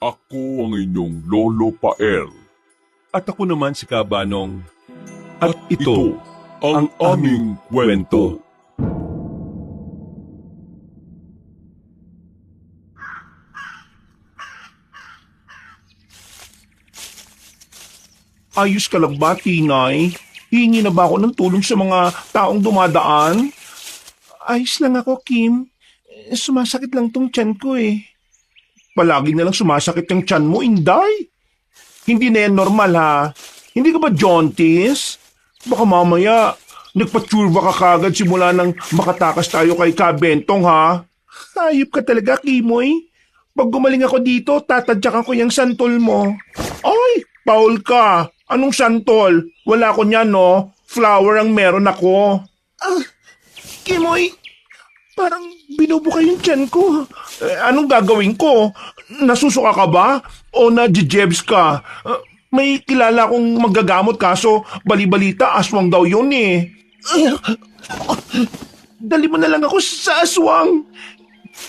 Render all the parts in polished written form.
Ako ang inyong Lolo Pael. At ako naman si Kabanong. At Ito ang aming kwento. Ayos ka lang ba, Tinay? Hingi na ba ako ng tulong sa mga taong dumadaan? Ayos lang ako, Kim. Sumasakit lang tong tiyan ko eh. Palagi na lang sumasakit yung tiyan mo, Inday. Hindi na yan normal ha. Hindi ka ba jaundice? Baka mamaya nagpa-tsurba ka kagad simula nang makatakas tayo kay Kabentong ha. Hayop ka talaga, Kimoy. Pag gumaling ako dito, tatadyakan ko yung santol mo. Ay, Paul ka. Anong santol? Wala ko niyan, no? Flower ang meron ako. Kimoy, parang binubuka yung tiyan ko. Anong gagawin ko? Nasusuka ka ba? O na-jebs ka? May kilala akong magagamot kaso bali-balita aswang daw yun eh. Dali mo na lang ako sa aswang.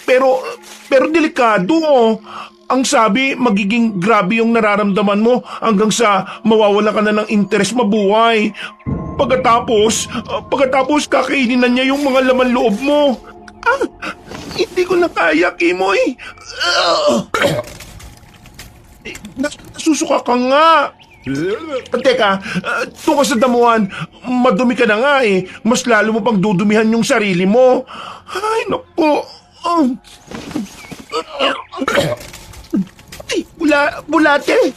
Pero delikado. Ang sabi, magiging grabe yung nararamdaman mo hanggang sa mawawala ka na ng interes mabuhay. Pagkatapos kakainin na niya yung mga laman loob mo. Hindi ko na kaya, Kimoy. Nasusuka ka nga. Teka, doon ka sa damuhan, madumi ka na nga eh. Mas lalo mo pang dudumihan yung sarili mo. Ay, naku. Ay, bulate.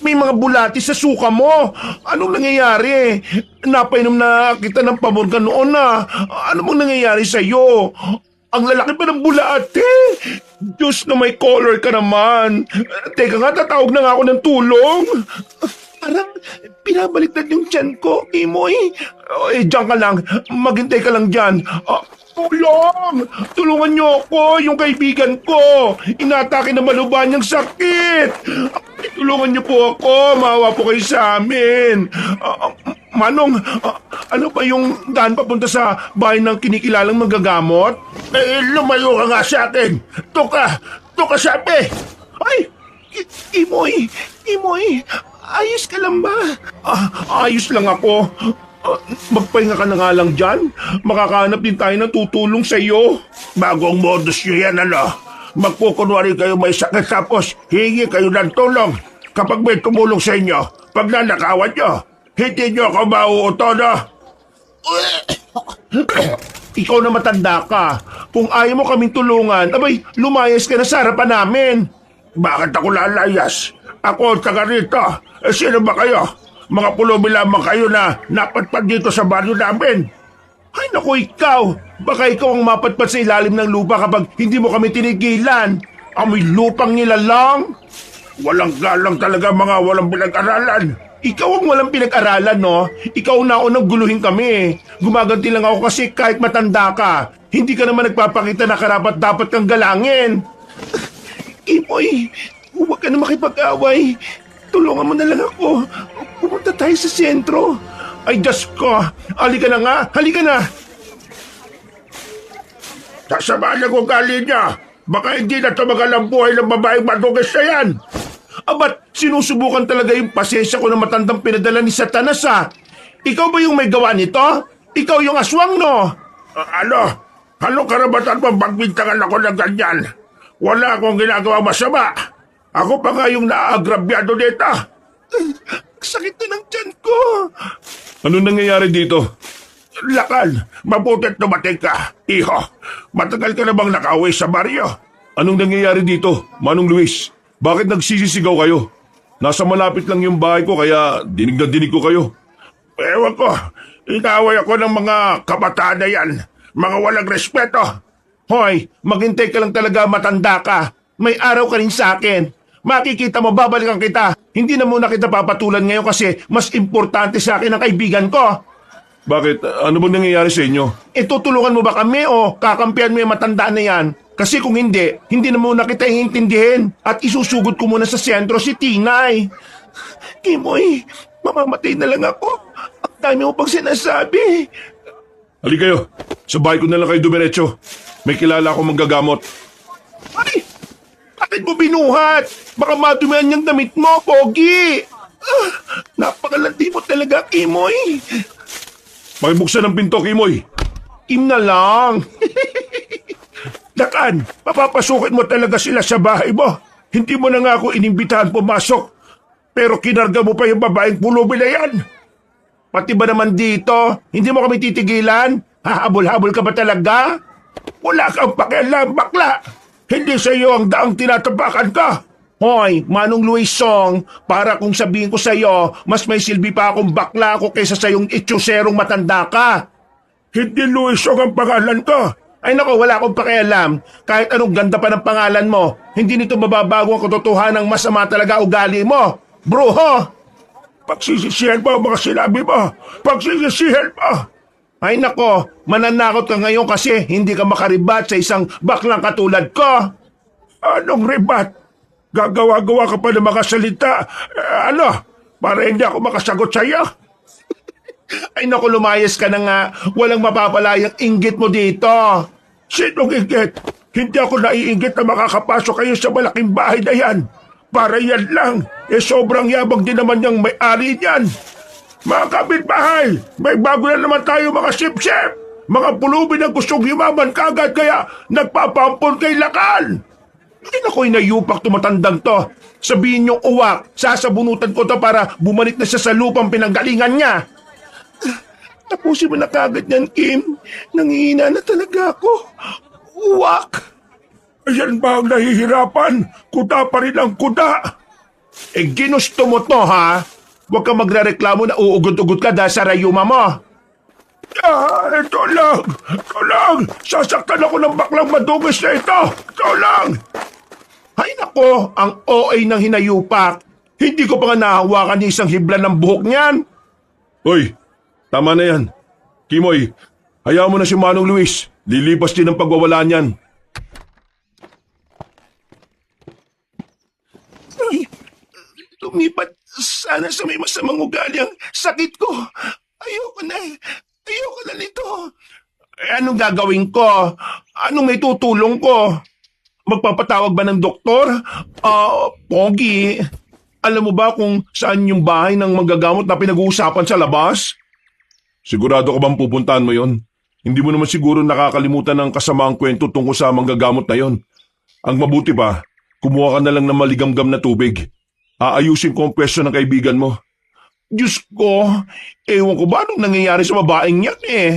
May mga bulati sa suka mo. Anong nangyayari? Napainom na kita ng pamor ka noon na. Ano bang nangyayari sa'yo? Ang lalaki pa ng bulate. Diyos na may color ka naman. Teka nga, tatawag na nga ako ng tulong. Parang pinabaliktad yung tiyan ko, Imoy. Diyan ka lang. Maghintay ka lang dyan. Tulong! Tulungan niyo ako, yung kaibigan ko. Inatake na maluban niyang sakit. Tulungan niyo po ako. Maawa po kayo sa amin. Manong, ano ba yung daan papunta sa bahay ng kinikilalang magagamot? Lumayo ka nga sa akin. Tuka sabi. Ay, Imoy, ayos ka lang ba? Ayos lang ako. Magpahinga ka na nga lang dyan. Makakahanap din tayo ng tutulong sa iyo. Bagong modus nyo yan, ano? Magkukunwari kayo may sakit tapos hingi kayo ng tulong. Kapag may tumulong sa inyo, pag nanakawan nyo, hindi nyo ako mauuto, no? Ikaw na matanda ka. Kung ayaw mo kaming tulungan, abay, lumayas ka na sa harapan namin. Bakit ako lalayas? Ako ang taga rito. Sino ba kayo? Mga pulubi lamang kayo na napatpad dito sa baryo namin. Ay naku, ikaw! Baka ikaw ang mapatpad sa ilalim ng lupa kapag hindi mo kami tinigilan. Amoy lupang nilalang. Walang galang talaga mga walang pinag-aralan. Ikaw ang walang pinag-aralan, no? Ikaw na unang guluhin kami. Gumaganti lang ako kasi kahit matanda ka, hindi ka naman nagpapakita na karapat-dapat kang galangin. Imoy, huwag ka na makipag-away. Tulungan mo na lang ako. Pumunta tayo sa sentro. Ay, Diyos ko. Halika na nga. Halika na. Sasamaan ang ugali niya. Baka hindi na tumagal ang buhay ng babaeng madugis na yan. Ba't sinusubukan talaga yung pasensya ko na matandang pinadala ni Satanas, ha? Ikaw ba yung may gawa nito? Ikaw yung aswang, no? Ano karapatan mo magbintangan ako ng ganyan? Wala akong ginagawa masama. Ako pa nga yung naagrabyado dito. Sakit na ng tiyan ko. Anong nangyayari dito? Lakal, mabutit dumating ka. Iho, matagal ka na bang nakauwi sa baryo? Anong nangyayari dito, Manong Luis? Bakit nagsisisigaw kayo? Nasa malapit lang yung bahay ko kaya dinig na dinig ko kayo. Ewan ko, inaway ako ng mga kabataan na yan. Mga walang respeto. Hoy, maghintay ka lang talaga, matanda ka. May araw ka rin sa akin. Makikita mo, babalikan kita. Hindi na muna kita papatulan ngayon kasi mas importante sa akin ang kaibigan ko. Bakit? Ano bang nangyayari sa inyo? Tutulungan mo ba kami o kakampihan mo yung matanda na yan? Kasi kung hindi na muna kita iintindihin at isusugod ko muna sa sentro si Tinay. Kimoy, mamamatay na lang ako. Ang dami mo pang sinasabi. Halika kayo. Sa bahay ko na lang kayo dumiretso. May kilala akong manggagamot. Ay! Bakit Bakit mo binuhat? Baka madumihan niyang damit mo, Pogi! Napakalandi mo talaga, Kimoy. Pakibuksan ang pinto, Kimoy. Kim na lang. Dakan, papapasukin mo talaga sila sa bahay mo. Hindi mo na nga ako inimbitahan pumasok. Pero kinarga mo pa yung babaeng pulubi na yan. Pati ba naman dito, hindi mo kami titigilan? Hahabol-habol ka ba talaga? Wala kang pakialam, bakla. Hindi sa iyo ang daang tinatapakan ka. Hoy, Manong Luisong, para kung sabihin ko sa iyo, mas may silbi pa akong bakla ako kaysa sa yung itsuserong matanda ka. Hindi Luisong ang pangalan ko. Ay nako, wala akong pakialam. Kahit anong ganda pa ng pangalan mo, hindi nito mababago ang katotohanan ng masama talaga ugali mo. Bruho! Pagsisisihan mo ang mga sinabi mo. Pagsisisihan mo. Ay nako, mananakot ka ngayon kasi hindi ka makaribat sa isang baklang katulad ko. Anong ribat? Gagawa-gawa ka pa ng mga salita. Para hindi ako makasagot sa iyo. Ay naku, lumayas ka na nga. Walang mapapalayang inggit mo dito. Sinong inggit? Hindi ako naiinggit na makakapasok kayo sa malaking bahay na yan. Para yan lang. Sobrang yabang din naman yung may-ari niyan. Mga kapitbahay, may bago na naman tayo mga sip-sip. Mga pulubi na gustong yumaman kagad kaya nagpapampon kay Lakan. Hindi na ko'y nayupak tumatandang to. Sabihin niyong uwak, sasabunutan ko to para bumalik na siya sa lupang pinanggalingan niya. Tapusin mo na kagad yan, Kim. Nangihina na talaga ako. Uwak. Ayan ba ang nahihirapan? Kuda pa rin ang kuda. Ginusto mo to, ha? Huwag kang magrereklamo na uugod-ugod ka dahil sa rayuma mo. Ito lang. Sasaktan ako ng baklang madugis na ito. Ito lang. Ay nako, ang OA ng hinayupak. Hindi ko pa nga nahawakan ni isang hibla ng buhok niyan. Hoy, tama na yan. Kimoy, hayaan mo na si Manong Luis. Lilipas din ang pagwawala niyan. Ay, lumipat sana sa may masamang ugali ang sakit ko. Ayoko na nito. Anong gagawin ko? Anong may tutulong ko? Magpapatawag ba ng doktor? Pogi, alam mo ba kung saan yung bahay ng manggagamot na pinag-uusapan sa labas? Sigurado ka bang pupuntahan mo yon? Hindi mo naman siguro nakakalimutan ng kasamaang kwento tungkol sa manggagamot na yon. Ang mabuti pa, kumuha ka na lang ng maligamgam na tubig. Aayusin ko ang pwesto ng kaibigan mo. Diyos ko, ewan ko ba anong nangyayari sa babaeng yan eh.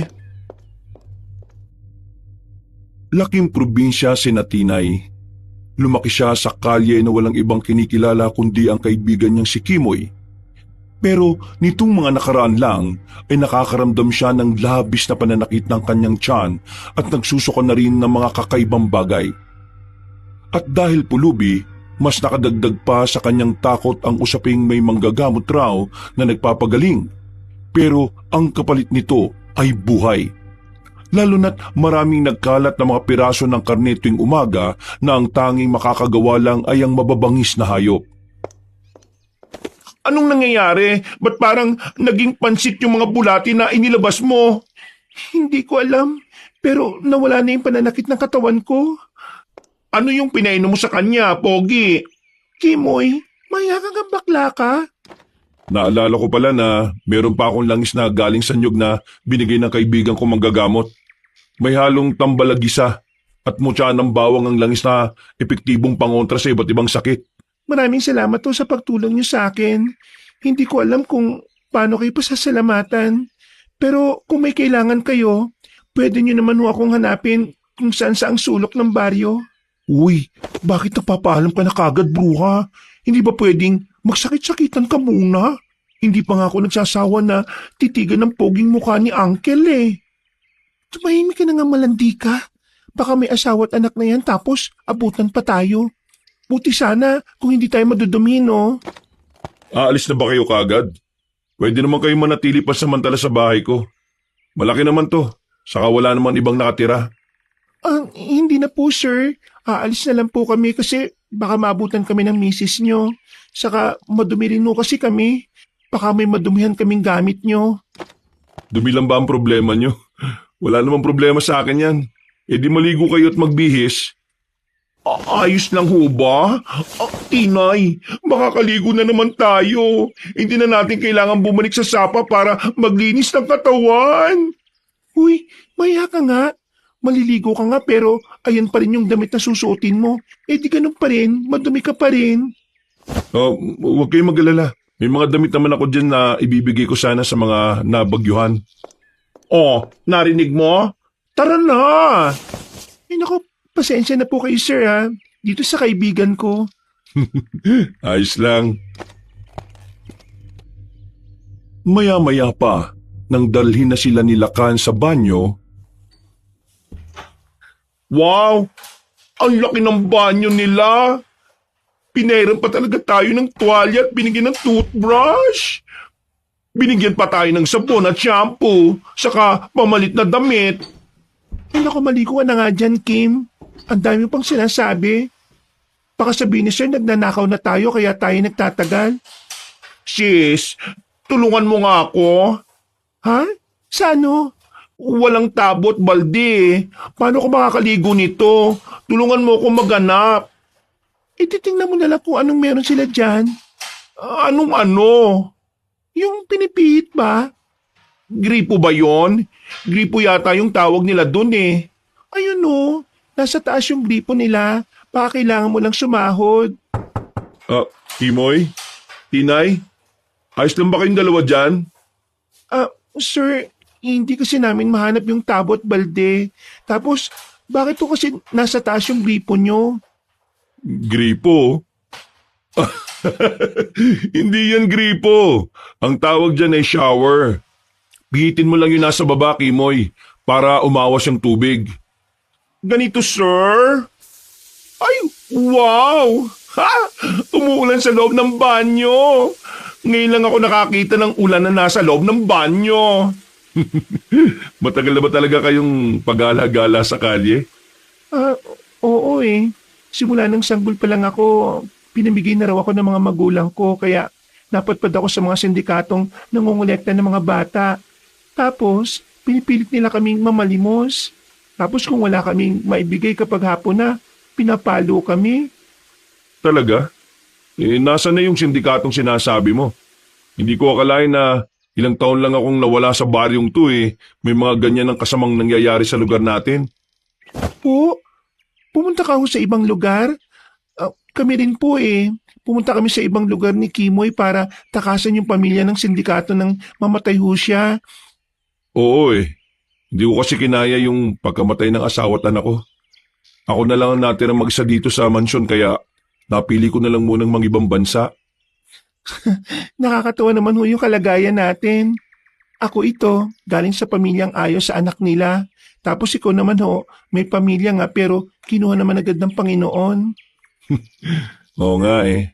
Laking probinsya si Natinay. Lumaki siya sa kalye na walang ibang kinikilala kundi ang kaibigan niyang si Kimoy. Pero nitong mga nakaraan lang ay nakakaramdam siya ng labis na pananakit ng kanyang tiyan at nagsusuka na rin ng mga kakaibang bagay. At dahil pulubi, mas nakadagdag pa sa kanyang takot ang usaping may manggagamot raw na nagpapagaling. Pero ang kapalit nito ay buhay. Lalo na't maraming nagkalat na mga piraso ng karne tuwing umaga na ang tanging makakagawa lang ay ang mababangis na hayop. Anong nangyayari? Ba't parang naging pansit yung mga bulati na inilabas mo? Hindi ko alam, pero nawala na yung pananakit ng katawan ko. Ano yung pinainom mo sa kanya, Pogi? Kimoy, mayakang ang bakla ka. Naalala ko pala na meron pa akong langis na galing sa nyug na binigay ng kaibigan ko manggagamot. May halong tambalagisa at mutya ng bawang ang langis na epektibong pangontra sa iba't ibang sakit. Maraming salamat po sa pagtulong niyo sa akin. Hindi ko alam kung paano kayo pasasalamatan. Pero kung may kailangan kayo, pwede niyo naman ho akong hanapin kung saan sa ang sulok ng baryo. Uy, bakit napapaalam ka na kagad, bruha? Hindi ba pwedeng magsakit-sakitan ka muna? Hindi pa nga ako nagsasawa na titigan ng poging mukha ni Uncle eh. Tumahimik ka na nga, malandi ka. Baka may asawa at anak na yan tapos abutan pa tayo. Buti sana kung hindi tayo madudumi, no? Aalis na ba kayo kaagad? Pwede naman kayo manatili pa samantala sa bahay ko. Malaki naman to, saka wala naman ibang nakatira. Hindi na po, sir. Aalis na lang po kami kasi baka maabutan kami ng misis nyo. Saka madumi rin mo kasi kami. Baka may madumihan kaming gamit nyo. Dumi lang ba ang problema nyo? Wala namang problema sa akin yan. E di maligo kayo at magbihis. Ayos lang ho ba? Tinay, makakaligo na naman tayo. Hindi na natin kailangan bumalik sa sapa para maglinis ng katawan. Uy, maya ka nga. Maliligo ka nga pero ayan pa rin yung damit na susuotin mo. Eh di ganun pa rin, madumi ka pa rin. Huwag kayong mag-alala. May mga damit naman ako dyan na ibibigay ko sana sa mga nabagyuhan. Oh, narinig mo? Tara na! Ay naku, pasensya na po kayo sir ha. Dito sa kaibigan ko. Ayos lang. Maya-maya pa, nang dalhin na sila ni Lakan sa banyo, Wow! Ang laki ng banyo nila! Pinairan pa talaga tayo ng tuwalya at binigyan ng toothbrush. Binigyan pa tayo ng sabon at shampoo, saka pamalit na damit. Ay naku, maligo ka na nga dyan, Kim. Ang dami pang sinasabi. Baka sabihin ni Sir, nagnanakaw na tayo kaya tayo nagtatagal. Sis, tulungan mo nga ako. Ha? Sa ano? Walang tabot, balde. Paano ko makakaligo nito? Tulungan mo akong maghanap. Titingnan mo na lang kung anong meron sila dyan. Anong ano? Yung pinipihit ba? Gripo ba yon? Gripo yata yung tawag nila dun eh. Ayun o, nasa taas yung gripo nila. Baka kailangan mo lang sumahod. Kimoy? Tinay? Ayos lang ba kayong dalawa dyan? Sir, hindi kasi namin mahanap yung tabot balde. Tapos, bakit po kasi nasa taas yung gripo nyo? Gripo? Hindi yan gripo. Ang tawag dyan ay shower. Pihitin mo lang yung nasa baba, Kimoy, para umawas yung tubig. Ganito, sir? Ay, wow! Ha? Umuulan sa loob ng banyo. Ngayon lang ako nakakita ng ulan na nasa loob ng banyo. Matagal na ba talaga kayong pagala-gala sa kalye? Oo eh. Simula ng sanggol pa lang ako, pinamigay na raw ako ng mga magulang ko kaya napadpad ako sa mga sindikatong nangongolekta ng mga bata. Tapos, pinipilit nila kaming mamalimos. Tapos kung wala kaming maibigay kapag hapon na, pinapalo kami. Talaga? Nasa na yung sindikatong sinasabi mo? Hindi ko akalain na ilang taon lang akong nawala sa baryong to eh. May mga ganyan ang kasamang nangyayari sa lugar natin. Po, pumunta ka ho sa ibang lugar? Kami rin po eh. Pumunta kami sa ibang lugar ni Kimoy para takasan yung pamilya ng sindikato ng mamatay ho siya. Oo eh. Hindi ko kasi kinaya yung pagkamatay ng asawa at anak ko. Ako na lang ang natirang mag-isa dito sa mansyon kaya napili ko na lang munang mangibang bansa. Nakakatawa naman ho yung kalagayan natin. Ako ito, galing sa pamilyang ayos sa anak nila. Tapos ikaw naman ho, may pamilya nga pero kinuha naman agad ng Panginoon. Oo nga eh.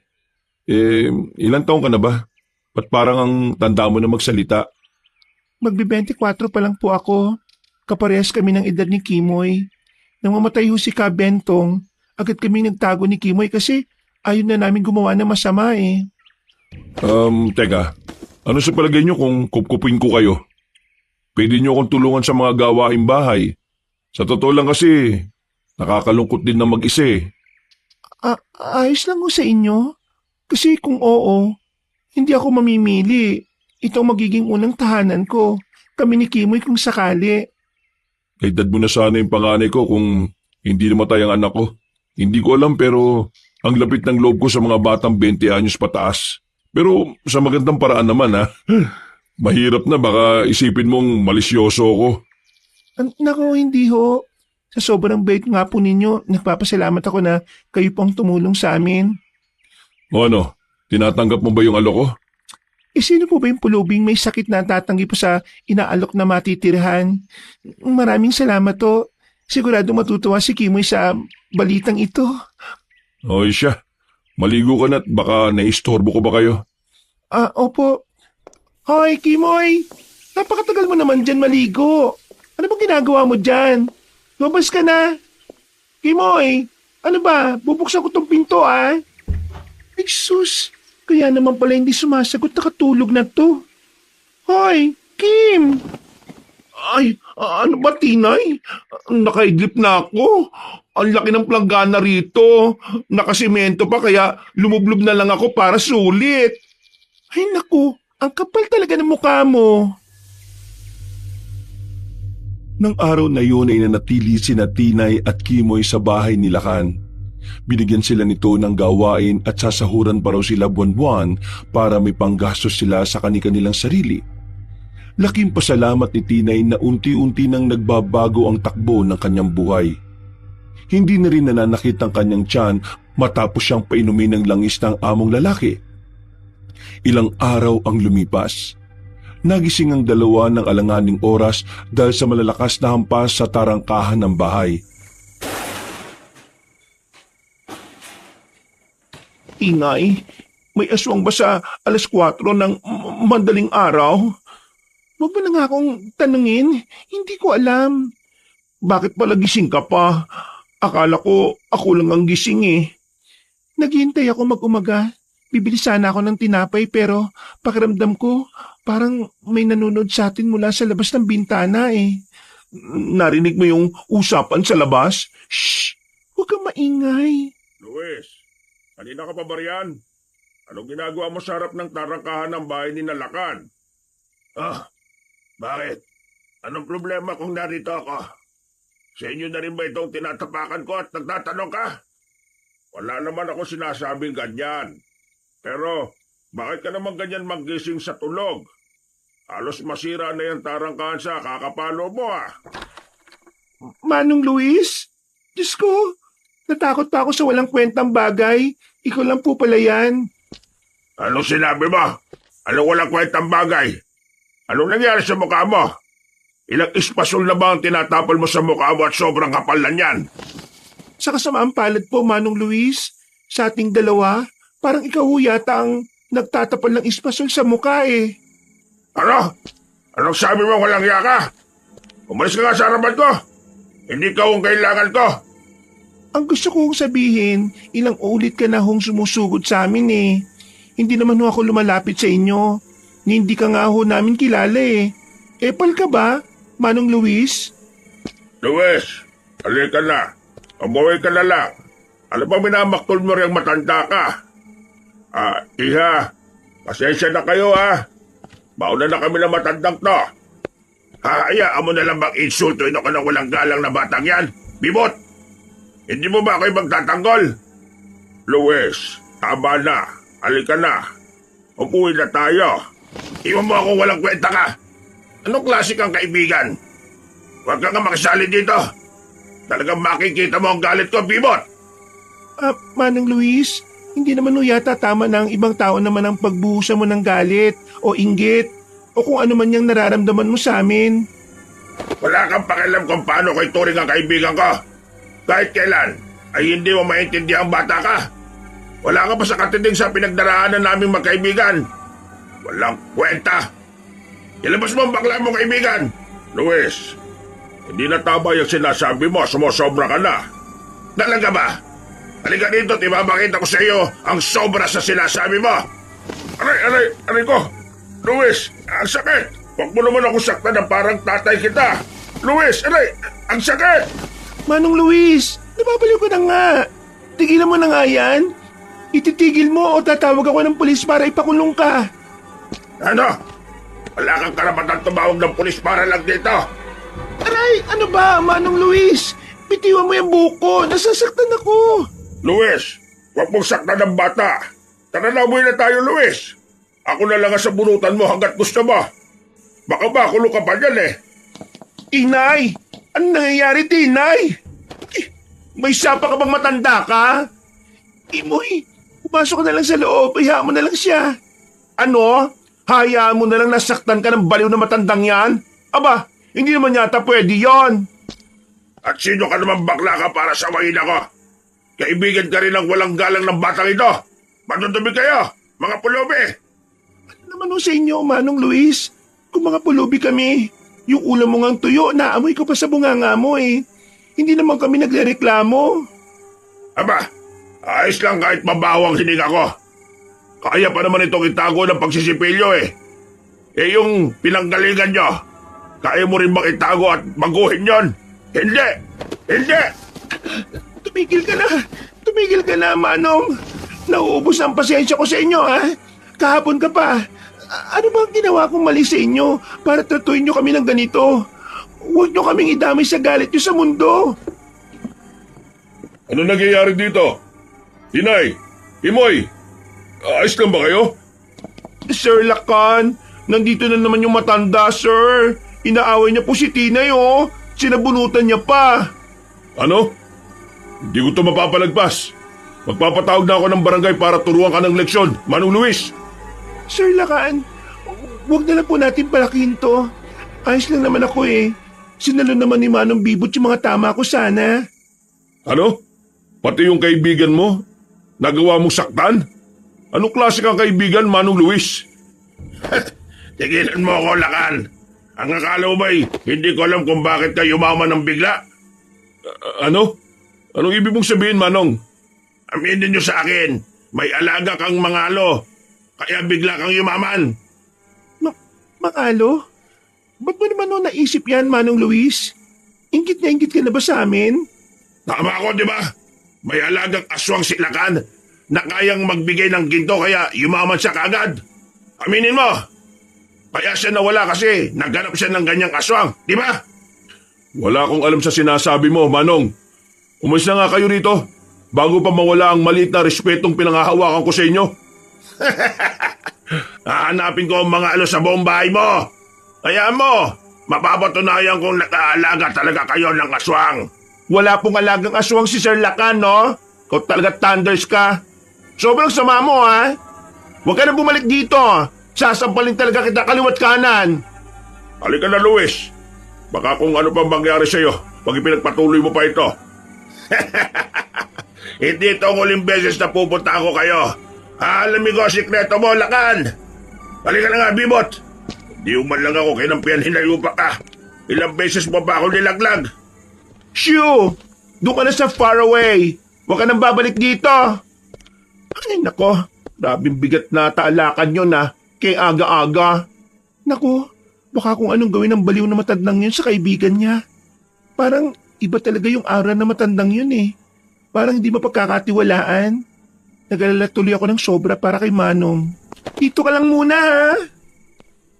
Ilang taon ka na ba? Ba't parang ang tanda mo na magsalita? Magbi-24 pa lang po ako. Kaparehas kami ng edad ni Kimoy. Nang mamatay ho si Ka Bentong, agad kami nagtago ni Kimoy kasi ayun na namin gumawa ng masama eh. Teka. Ano sa palagay niyo kung kupkupin ko kayo? Pwede niyo akong tulungan sa mga gawaing bahay. Sa totoo lang kasi, nakakalungkot din na mag-isa eh. Ayos lang ho sa inyo. Kasi kung oo, hindi ako mamimili. Ito ang magiging unang tahanan ko. Kami ni Kimoy kung sakali. Edad mo na sana yung panganay ko kung hindi namatay ang anak ko. Hindi ko alam pero ang lapit ng loob ko sa mga batang 20 anyos pataas. Pero sa magandang paraan naman ha. Mahirap na baka isipin mong malisyoso ako. Nako, hindi ho. Sa sobrang bait nga po ninyo, nagpapasalamat ako na kayo pong tumulong sa amin. O ano, tinatanggap mo ba yung alok ko? Sino po ba yung pulubing may sakit na tatanggi po sa inaalok na matitirahan? Maraming salamat to. Sigurado matutuwa si Kimoy sa balitang ito. Oy siya, maligo ka na't baka naistorbo ko ba kayo? Opo. Hoy, Kimoy! Napakatagal mo naman dyan maligo. Ano bang ginagawa mo dyan? Lumabas ka na. Kimoy, ano ba? Bubuksan ko tong pinto ah. Ay sus, kaya naman pala hindi sumasagot, nakatulog na to. Hoy, Kim! Ay, ano ba, Tinay? Nakaidlip na ako. Ang laki ng planggana rito. Nakasimento pa kaya lumublob na lang ako para sulit. Ay naku, ang kapal talaga ng mukha mo. Nang araw na yun ay nanatili sina Tinay at Kimoy sa bahay ni Lakan. Binigyan sila nito ng gawain at sasahuran pa raw sila buwan-buwan para may panggastos sila sa kani-kanilang sarili. Laking pasalamat ni Tinay na unti-unti nang nagbabago ang takbo ng kanyang buhay. Hindi na rin nananakit ang kanyang tiyan matapos siyang painumin ng langis ng among lalaki. Ilang araw ang lumipas. Nagising ang dalawa ng alanganing oras dahil sa malalakas na hampas sa tarangkahan ng bahay. Inay, may aswang ba sa 4:00 ng madaling araw? Huwag mo na nga akong tanungin, hindi ko alam. Bakit pala gising ka pa? Akala ko ako lang ang gising eh. Naghihintay ako mag-umaga. Bibili sana ako ng tinapay pero pakiramdam ko parang may nanonood sa atin mula sa labas ng bintana eh. Narinig mo yung usapan sa labas? Shh! Huwag kang maingay. Luis, kanina ka pa ba riyan? Anong ginagawa mo sa harap ng tarangkahan ng bahay ni Nalakan? Bakit? Anong problema kung narito ako? Sa inyo na rin ba itong tinatapakan ko at nagtatanong ka? Wala naman ako sinasabing ganyan. Pero, bakit ka naman ganyan maggising sa tulog? Halos masira na yung tarangkahan sa kakapalo mo Manong Luis? Diyos ko, natakot pa ako sa walang kwentang bagay. Ikaw lang po pala yan. Anong sinabi mo? Anong walang kwentang bagay? Anong nangyari sa mukha mo? Ilang espasol na ba ang tinatapal mo sa mukha mo at sobrang kapal na niyan? Sa kasamaang palad po, Manong Luis, sa ating dalawa, parang ikaw ho yata ang nagtatapal ng espasol sa mukha eh. Ano? Anong sabi mo walang iya ka? Umalis ka nga sa harapan ko. Hindi ka ang kailangan ko. Ang gusto kong sabihin, ilang ulit ka na hong sumusugod sa amin eh. Hindi naman ho ako lumalapit sa inyo. Hindi ka nga ho namin kilala eh. Epal ka ba, Manong Luis? Luis, halika na. Umuwi ka na lang. Ano ba minamaktol mo riyang matanda ka? Iha, pasensya na kayo Mauna na kami na matandang to. Hayaan mo na lang bang insultuin ako ng walang galang na batang yan? Bibot! Hindi mo ba ako'y magtatanggol? Luis, tama na. Halika na. Umuwi na tayo. Iwan mo akong walang kwenta ka. Anong klase kang kaibigan? Huwag kang makisali dito. Talagang makikita mo ang galit ko, Bibot! Manong Luis, hindi naman ho yata tama na ang ibang tao naman ang pagbuhusan mo ng galit o inggit o kung ano man yung nararamdaman mo sa amin. Wala kang pakialam kung paano ko ituring ang kaibigan ko. Kahit kailan ay hindi mo maintindihan ang bata ka. Wala ka pa sa katinding sa pinagdaraanan naming magkaibigan. Walang kwenta. Ilabas mo ang bakla mong kaibigan. Luis, hindi na tama yung sinasabi mo. Sumusobra ka na. Talaga ba? Halika dito at ipapakita ko sa iyo ang sobra sa sinasabi mo. Aray ko. Luis, ang sakit. Huwag mo naman ako saktan na parang tatay kita. Luis, ang sakit. Manong Luis, nababaliw ka na nga. Tigilan mo na nga yan. Ititigil mo o tatawag ako ng pulis para ipakulong ka. Ano? Wala kang karapatan tumawag ng pulis para lang dito. Aray, ano ba, Manong Luis? Bitiwan mo yung buko. Nasasaktan ako. Luis, huwag mong saktan ng bata. Tara na, umuwi na tayo, Luis. Ako na lang sa bunutan mo hanggat gusto mo. Baka makulong ka pa dyan eh. Inay! Ano nangyayari, Tinay? May sapa ka bang matanda ka? Imoy, pumasok ka na lang sa loob. Hayaan mo na lang siya. Ano? Hayaan mo na lang nasaktan ka ng baliw na matandang yan? Aba, hindi naman yata pwede yon. At sino ka naman bakla ka para sawayin ako? Kaibigan ka rin ng walang galang ng batang ito. Matutubi kayo, mga pulubi. Ano naman ho sa inyo, Manong Luis? Kung mga pulubi kami, yung ulam mo ngang tuyo, naamoy ko pa sa bunganga mo eh. Hindi naman kami nagrereklamo. Aba, ayos lang kahit mabawang hininga ko. Kaya pa naman itong itago ng pagsisipilyo eh. Eh yung pinanggalingan nyo, kaya mo rin bang itago at baguhin yon? Hindi! Hindi! Tumigil ka na. Tumigil ka na, Manong. Nauubos ang pasensya ko sa inyo, ha? Kahapon ka pa. Ano ba ang ginawa kong mali sa inyo para tratuhin nyo kami ng ganito? Huwag nyo kaming idamay sa galit nyo sa mundo. Ano nangyayari dito? Inay, Imoy, ayos lang ba kayo? Sir Lacan, nandito na naman yung matanda, sir. Inaaway niya po si Tinay, oh. Sinabunutan niya pa. Ano? Hindi ko ito mapapalagpas. Magpapatawag na ako ng barangay para turuan ka ng leksyon, Manong Luis. Sir Lacan, huwag na lang po natin palakihin to. Ayos lang naman ako eh. Sinalo naman ni Manong Bibot yung mga tama ko sana. Ano? Pati yung kaibigan mo? Nagawa mong saktan? Anong klase kang kaibigan, Manong Luis? Tigilan mo ako, Lakan. Ang akala mo ba'y hindi ko alam kung bakit ka yumaman ng bigla? Ano? Anong ibig mong sabihin, Manong? Aminin niyo sa akin, may alaga kang mangalo, kaya bigla kang yumaman. Makalo? Ba't mo naman noon naisip yan, Manong Luis? Ingit na ingit ka na ba sa amin? Tama ako, di ba? May alagang aswang si Lakan na kayang magbigay ng ginto kaya yumaman siya kaagad. Aminin mo! Kaya siya nawala kasi naghanap siya ng ganyang aswang, di ba? Wala akong alam sa sinasabi mo, Manong. Umalis na nga kayo rito bago pa mawala ang maliit na respetong pinangahawakan ko sa inyo. Hahanapin ko ang mga sa buong bahay mo. Kaya mo, mapapatunayan kung nakaalaga talaga kayo ng aswang. Wala pong alagang aswang si Sir Lacan, no? Kung talaga thunders ka. Sobrang sama mo, ha? Huwag ka na bumalik dito. Sasampalin talaga kita kaliwat kanan. Halika na, Luis. Baka kung ano pang mangyari sa'yo pag ipinagpatuloy mo pa ito. Hindi ito ang uling beses na pupunta ako kayo. Alamin ko ang sikreto mo, Lakan. Halika na nga, Bibot. Di uman lang ako kinampihan hinayupa ka. Ilang beses mo pa ako nilaglag. Shoo! Doon ka na sa faraway. Huwag ka nang babalik dito. Ay, nako. Grabing bigat na taalakan yun, ha? Kay aga-aga. Nako, baka kung anong gawin ng baliw na matandang yun sa kaibigan niya. Parang iba talaga yung aura na matandang yun, eh. Parang hindi mapagkakatiwalaan. Nag-alala tuloy ako ng sobra para kay Manong. Dito ka lang muna, ha?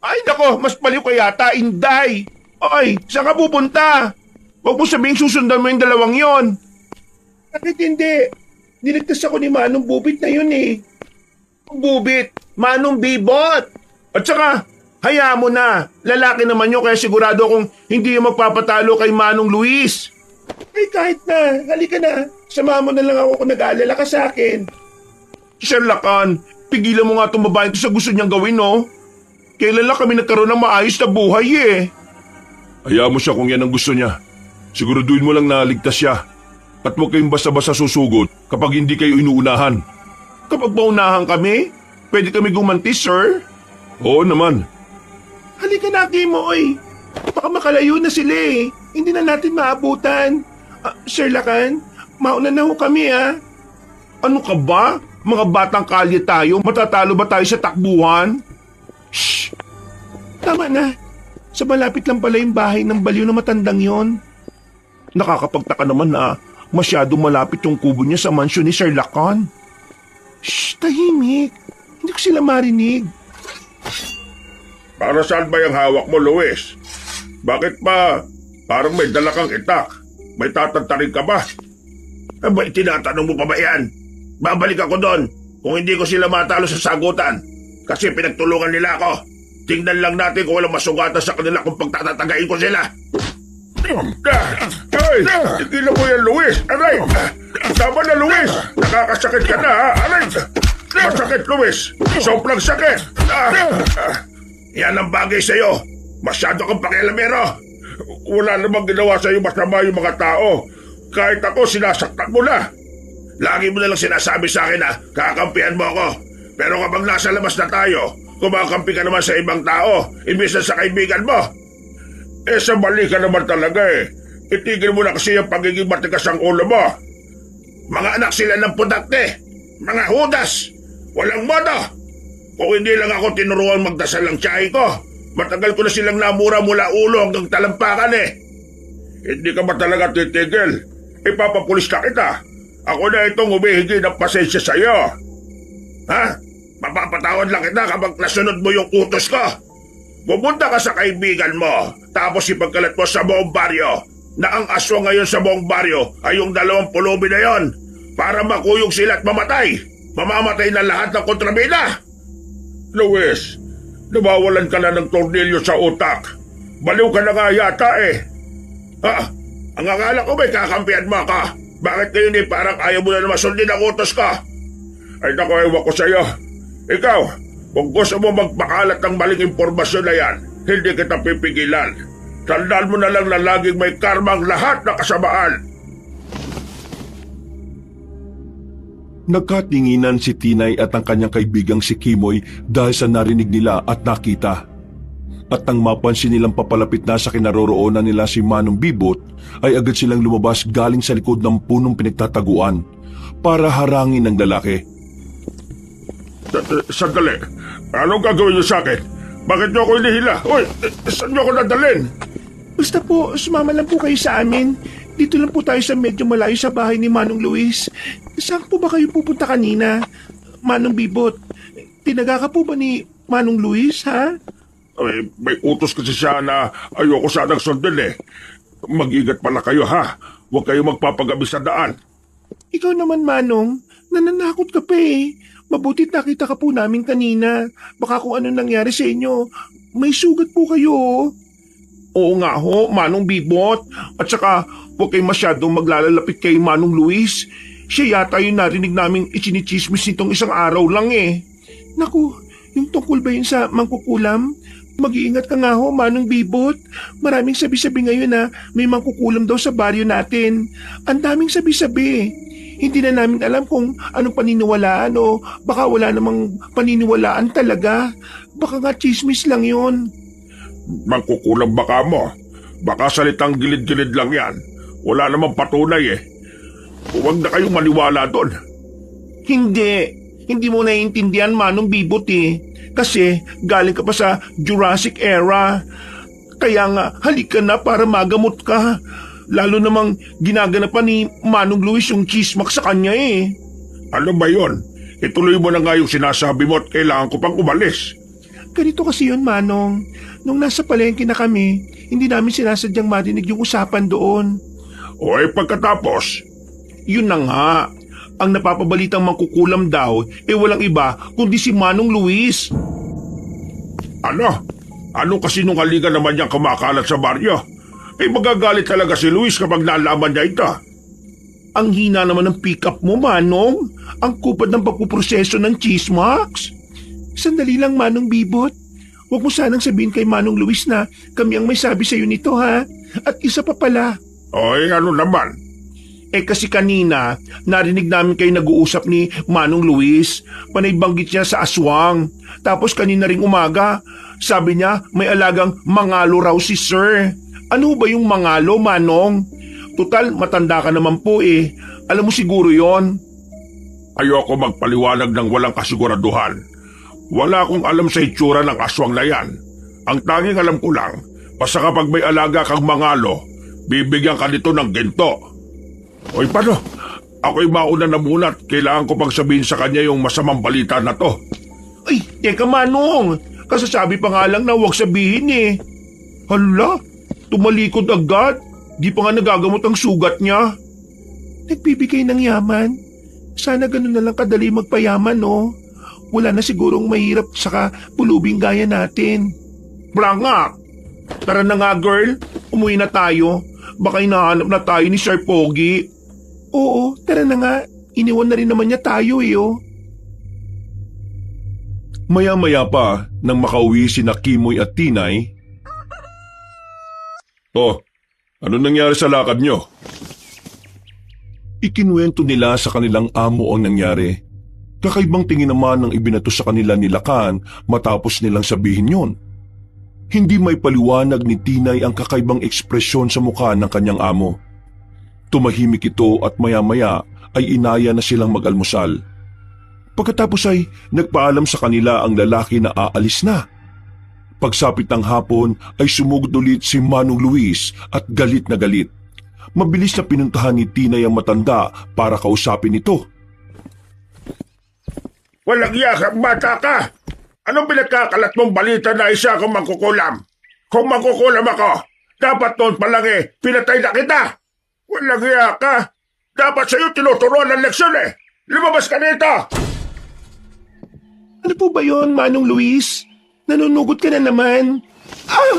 Ay, nako, mas baliw ka yata, Inday. Ay, saan ka pupunta? Huwag mo sabihing susundan mo yung dalawang yon. Bakit hindi? Niligtas ako ni Manong Bubit na yun eh. Bubit? Manong Bibot? At saka, hayaan mo na. Lalaki naman yun kaya sigurado akong hindi yung magpapatalo kay Manong Luis. Eh kahit na, halika na. Sama mo na lang ako kung nag-aalala ka sa akin. Sir Lacan, pigilan mo nga itong babae ito sa gusto niyang gawin, no? Kailan lang kami nagkaroon ng maayos na buhay eh. Hayaan mo siya kung yan ang gusto niya. Siguraduhin mo lang na ligtas siya. At huwag kayong basta-basta susugod kapag hindi kayo inuunahan. Kapag maunahan kami, pwede kami gumanti, sir? Oo naman. Halika na, Kimoy. Baka makalayo na sila eh. Hindi na natin maabutan. Sir Lacan, mauna na ho kami ah. Ano ka ba? Mga batang kalye tayo, matatalo ba tayo sa takbuhan? Shh! Tama na. Sa malapit lang pala yung bahay ng baliw na matandang yon. Nakakapagtaka naman na masyado malapit yung kubo niya sa mansyon ni Sir Lacan. Shh! Tahimik. Hindi ko sila marinig. Para saan ba yung hawak mo, Luis? Bakit ba parang may dala kang itak? May tatantarin ka ba? Abay, tinatanong mo pa ba yan? Babalik ako doon kung hindi ko sila matalo sa sagutan. Kasi pinagtulungan nila ako. Tingnan lang natin kung walang masugatan sa kanila kung pagtatatagain ko sila. Ay! Tigilan mo yan, Luis! Aray! Tama na, Luis! Nakakasakit ka na, ha? Aray! Masakit, Luis! Sobrang sakit! Yan ang bagay sa'yo. Masyado kang pakialamero. Wala namang ginawa sa'yo masama yung mga tao. Kahit ako, sinasaktan mo na. Lagi mo nalang sinasabi sa akin na kakampihan mo ako. Pero kapag nasa labas na tayo, kumakampi ka naman sa ibang tao, imbis na sa kaibigan mo. Eh, sa mali ka naman talaga eh. Itigil mo na kasi yung pagiging matigas ang ulo mo. Mga anak sila ng pudakte. Mga hudas. Walang modo. Kung hindi lang ako tinuruan magdasal ng tiyahin ko, matagal ko na silang namura mula ulo hanggang talampakan eh. Hindi ka ba talaga titigil? ipapapulis ka kita. Ako na itong humihingi ng pasensya sa iyo. Ha? Mapapatawad lang kita kapag nasunod mo yung utos ko. Pupunta ka sa kaibigan mo, tapos ipagkalat mo sa buong baryo na ang aswang ngayon sa buong baryo ay yung 2 pulubi na yon para makuyog sila at mamatay. Mamamatay na lahat ng kontrabida. Luis, nawawalan ka na ng tornilyo sa utak. Baliw ka na nga yata eh. Ha? Ang akala ko may kakampihan mo ka. Bakit ngayon parang ayaw mo na masundin ang utos ka? Ay naku, ewan ko sa'yo. Ikaw, kung gusto mo magpakalat ng maling impormasyon na yan, hindi kita pipigilan. Tandaan mo na lang na laging may karmang lahat na kasamaan. Nagkatinginan si Tinay at ang kanyang kaibigang si Kimoy dahil sa narinig nila at nakita. At nang mapansin nilang papalapit na sa kinaroroonan nila si Manong Bibot, ay agad silang lumabas galing sa likod ng punong pinagtataguan para harangin ng lalaki. Sandali, anong gagawin niyo sa akin? Bakit niyo ako inihila? Uy, saan niyo ako nadalhin? Basta po, sumama lang po kayo sa amin. Dito lang po tayo sa medyo malayo sa bahay ni Manong Luis. Saan po ba kayo pupunta kanina? Manong Bibot, tinaga ka po ba ni Manong Luis, ha? Ay, may utos kasi siya na ayoko sanang sundin eh. Mag-ingat pala kayo ha. Huwag kayo magpapagabi sa daan. Ikaw naman, Manong, nananakot ka pa eh. Mabutit nakita ka po namin kanina. Baka kung ano nangyari sa inyo, may sugat po kayo. Oo nga ho, Manong Bibot. At saka, huwag kayo masyadong maglalalapit kay Manong Luis. Siya yata yung narinig naming ichinichismis nitong isang araw lang eh. Naku, yung tungkol ba yun sa mangkukulam? Mag-iingat ka nga ho, Manong Bibot. Maraming sabi-sabi ngayon na may mangkukulam daw sa baryo natin. Ang daming sabi-sabi. Hindi na namin alam kung anong paniniwalaan o baka wala namang paniniwalaan talaga. Baka nga chismis lang yun. Mangkukulam baka mo. Baka salitang gilid-gilid lang yan. Wala namang patunay eh. Huwag na kayong maniwala doon. Hindi mo naiintindihan, Manong Bibot eh. Kasi galing ka pa sa Jurassic era. Kaya nga halika na para magamot ka. Lalo namang ginaganapan ni Manong Luis yung chismak sa kanya eh. Ano ba yon? Ituloy mo na nga yung sinasabi mo at kailangan ko pang umalis. Ganito kasi yun, Manong. Nung nasa palengke na kami, hindi namin sinasadyang marinig yung usapan doon. O ay pagkatapos? Yun na nga. Ang napapabalitang mangkukulam daw, walang iba kundi si Manong Luis. Ano? Anong kasinungalingan naman niyang kumakalat sa baryo? Magagalit talaga si Luis kapag nalaman niya ito. Ang hina naman ng pick-up mo, Manong. Ang kupad ng pagpuproseso ng chismax. Sandali lang, Manong Bibot. Huwag mo sanang sabihin kay Manong Luis na kami ang may sabi sa'yo nito, ha? At isa pa pala. O ano naman? Kasi kanina, narinig namin kayo nag-uusap ni Manong Luis. Panay banggit niya sa aswang. Tapos kanina ring umaga, sabi niya may alagang mangalo raw si Sir. Ano ba yung mangalo, Manong? Tutal, matanda ka naman po eh. Alam mo siguro yon. Ayoko magpaliwanag ng walang kasiguraduhan. Wala akong alam sa itsura ng aswang na yan. Ang tanging alam ko lang, basta kapag may alaga kang mangalo, bibigyan ka nito ng ginto. Oy, paano? Ako'y mauna na muna at kailangan ko pang sabihin sa kanya yung masamang balita na to. Ay, teka, Manong. Kasasabi pa nga lang na huwag sabihin eh. Hala, tumalikod agad. Di pa nga nagagamot ang sugat niya. Nagbibigay ng yaman. Sana ganun na lang kadali magpayaman, no? Wala na sigurong mahirap saka pulubing gaya natin. Branga! Tara na nga, girl. Umuwi na tayo. Baka hinahanap na tayo ni Sir Pogi. Oo, tara na nga. Iniwan na rin naman niya tayo eh, oh. Maya-maya pa, nang makauwi si Kimoy at Tinay. Oh, ano nangyari sa lakad nyo? Ikinuwento nila sa kanilang amo ang nangyari. Kakaibang tingin naman ang ibinato sa kanila ni Lakan matapos nilang sabihin yon. Hindi may paliwanag ni Tinay ang kakaibang ekspresyon sa mukha ng kanyang amo. Tumahimik ito at maya-maya ay inaya na silang mag-almusal. Pagkatapos ay nagpaalam sa kanila ang lalaki na aalis na. Pagsapit ng hapon ay sumugod ulit si Manong Luis at galit na galit. mabilis na pinuntahan ni Tinay ang matanda para kausapin ito. Walang yakap, bata ka! Anong pinagkakalat mong balita na isa akong mangkukulam? Kung mangkukulam ako, dapat noon pa lang pinatay na kita! Walang yaka! Dapat sa'yo tinuturuan ng leksyon Lumabas ka nito! Ano po ba yon, Manong Luis? Nanunugot ka na naman. Ah!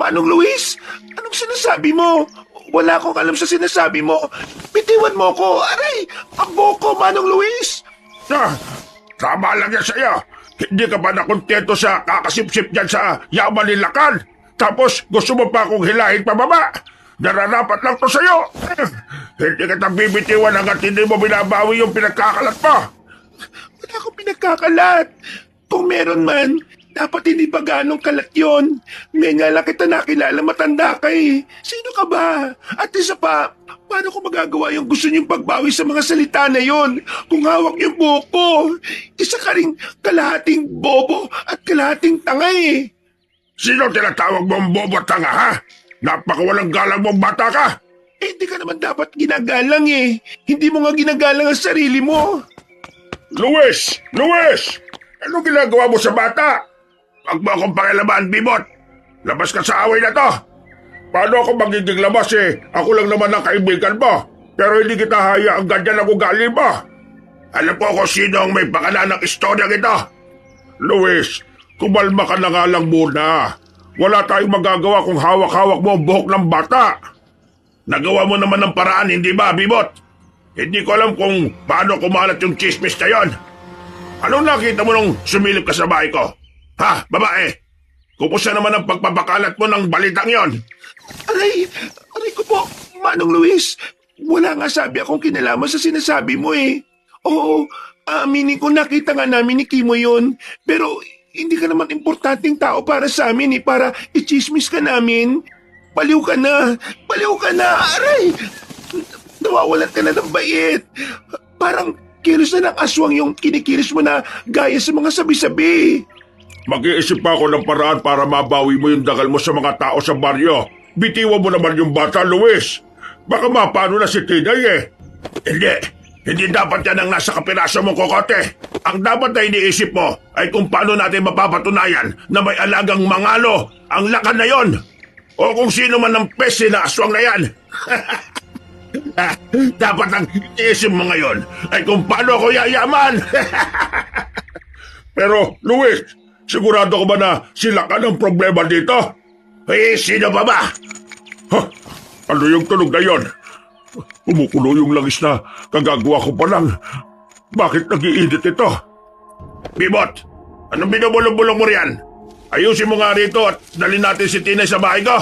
Manong Luis! Anong sinasabi mo? Wala akong alam sa sinasabi mo. Bitiwan mo ko. Aray! Abo ko, Manong Luis! Tama lang yan sa'yo. Hindi ka ba nakontento sa kakasipsip dyan sa yaman ni Lakan? Tapos gusto mo pa akong hilahin pababa? Nararapat lang to sa'yo. Hindi ka bibitiwan hanggat hindi mo binabawi yung pinagkakalat mo. Wala akong pinagkakalat. Kung meron man, dapat hindi pa ganong kalat yun. May nga lang kita nakilala, matanda ka eh. Sino ka ba? At isa pa, paano ko magagawa yung gusto niyong pagbawi sa mga salita na yon? Kung hawak yung buhok ko, isa ka ring kalahating bobo at kalahating tanga eh. Sino tinatawag mong bobo at tanga, ha? Napakawalang galang mong bata ka. Eh, hindi ka naman dapat ginagalang eh. Hindi mo nga ginagalang ang sarili mo. Luis! Luis! Anong ginagawa mo sa bata? Huwag mo akong pakialaman, Bibot. Labas ka sa away na to. Paano ako magiging labas Ako lang naman ang kaibigan mo. Pero hindi kita hayaang ganyan ang ugali mo. Alam ko kung sino ang may pakana ng istorya ito. Luis, kumalma ka na nga lang muna. Wala tayong magagawa kung hawak-hawak mo ang buhok ng bata. Nagawa mo naman ng paraan, hindi ba, Bibot? Hindi ko alam kung paano kumalat yung chismis na yon. Anong nakita mo nung sumilip ka sa bahay ko? Ha, babae? Kumusta naman ang pagpapakalat mo ng balitang yon? Aray ko po, Manong Luis. Wala nga sabi akong kinalaman sa sinasabi mo eh. Oo, aminin ko nakita nga namin ni Kimo yun. Pero hindi ka naman importanteng tao para sa amin para i-chismis ka namin. Baliw ka na, aray! Nawawalan ka na ng bait. Parang kilos na ng aswang yung kinikilos mo na gaya sa mga sabi-sabi. Mag-iisip pa ako ng paraan para mabawi mo yung dagal mo sa mga tao sa baryo. Bitiwan mo naman yung bata, Luis. Baka mapano na si Tinay Hindi dapat yan ang nasa kapiraso mong kokote. Ang dapat na iniisip mo ay kung paano natin mapapatunayan na may alagang mangalo ang Lakan na yon. O kung sino man ang peste na aswang na yan. Dapat ang iniisip mo ngayon ay kung paano ako yayaman. Pero, Luis, sigurado ko ba na si Lakan ang problema dito? Sino pa ba? Ano yung tunog na yon? Kumukulo yung langis na kagagawa ko pa lang. Bakit nag-iinit ito? Bibot, anong binubulong-bulong mo riyan? Ayusin mo nga rito at dalhin natin si Tinay sa bahay ko.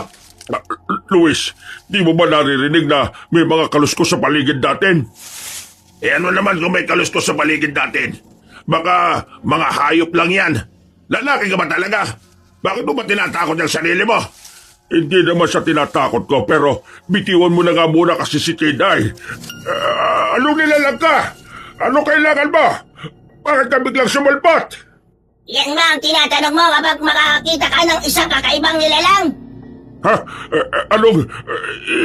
Luis, di mo ba naririnig na may mga kaluskos sa paligid natin? Ano naman kung may kaluskos sa paligid natin? Baka mga hayop lang yan. Lalaki ka ba talaga? Bakit mo ba tinatakot ang sarili mo? Hindi naman sa tinatakot ko, pero bitiwan mo na nga muna kasi si Tinay. Anong nilalang ka? Ano kailangan mo? Bakit ka biglang sumulpot? Yan nga ang tinatanong mo kapag makakakita ka ng isang kakaibang nilalang. Ha? Anong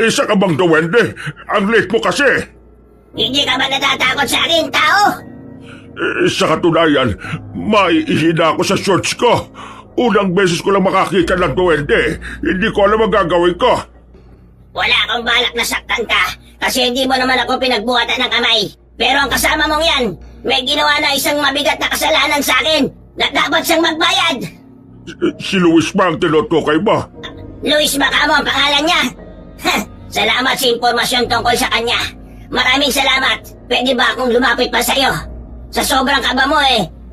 isa ka bang duwende? Ang late mo kasi. Hindi ka ba natatakot sa akin, tao? Sa katunayan, maiihina ako sa shorts ko. Unang beses ko lang makakita ng duwende. Hindi ko alam ang gagawin ko. Wala akong balak na saktan ka kasi hindi mo naman ako pinagbuhatan ng kamay. Pero ang kasama mong yan, may ginawa na isang mabigat na kasalanan sa akin na dapat siyang magbayad. Si Luis ba ang tinutukay mo? Luis Macamo ang pangalan niya. Salamat sa impormasyon tungkol sa kanya. Maraming salamat. Pwede ba akong lumapit pa sa'yo? Sa sobrang kaba mo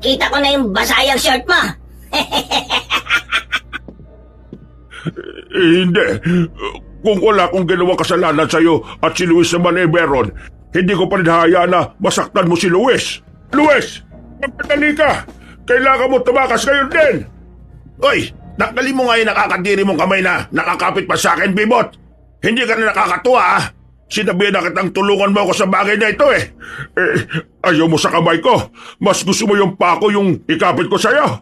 kita ko na yung basayang shirt mo. Hindi. Kung wala akong ginawang kasalanan sa'yo at si Luis naman meron, hindi ko pa rin hayaan na masaktan mo si Luis. Luis! Magpadali ka! Kailangan mo tumakas ngayon din! Hoy! Nakali mo nga yung nakakadiri mong kamay na nakakapit pa sa akin, Bibot! Hindi ka na nakakatuwa, ah! Sinabi na kitang tulungan mo ako sa bagay na ito ayaw mo sa kamay ko. Mas gusto mo yung pako yung ikapit ko sa'yo.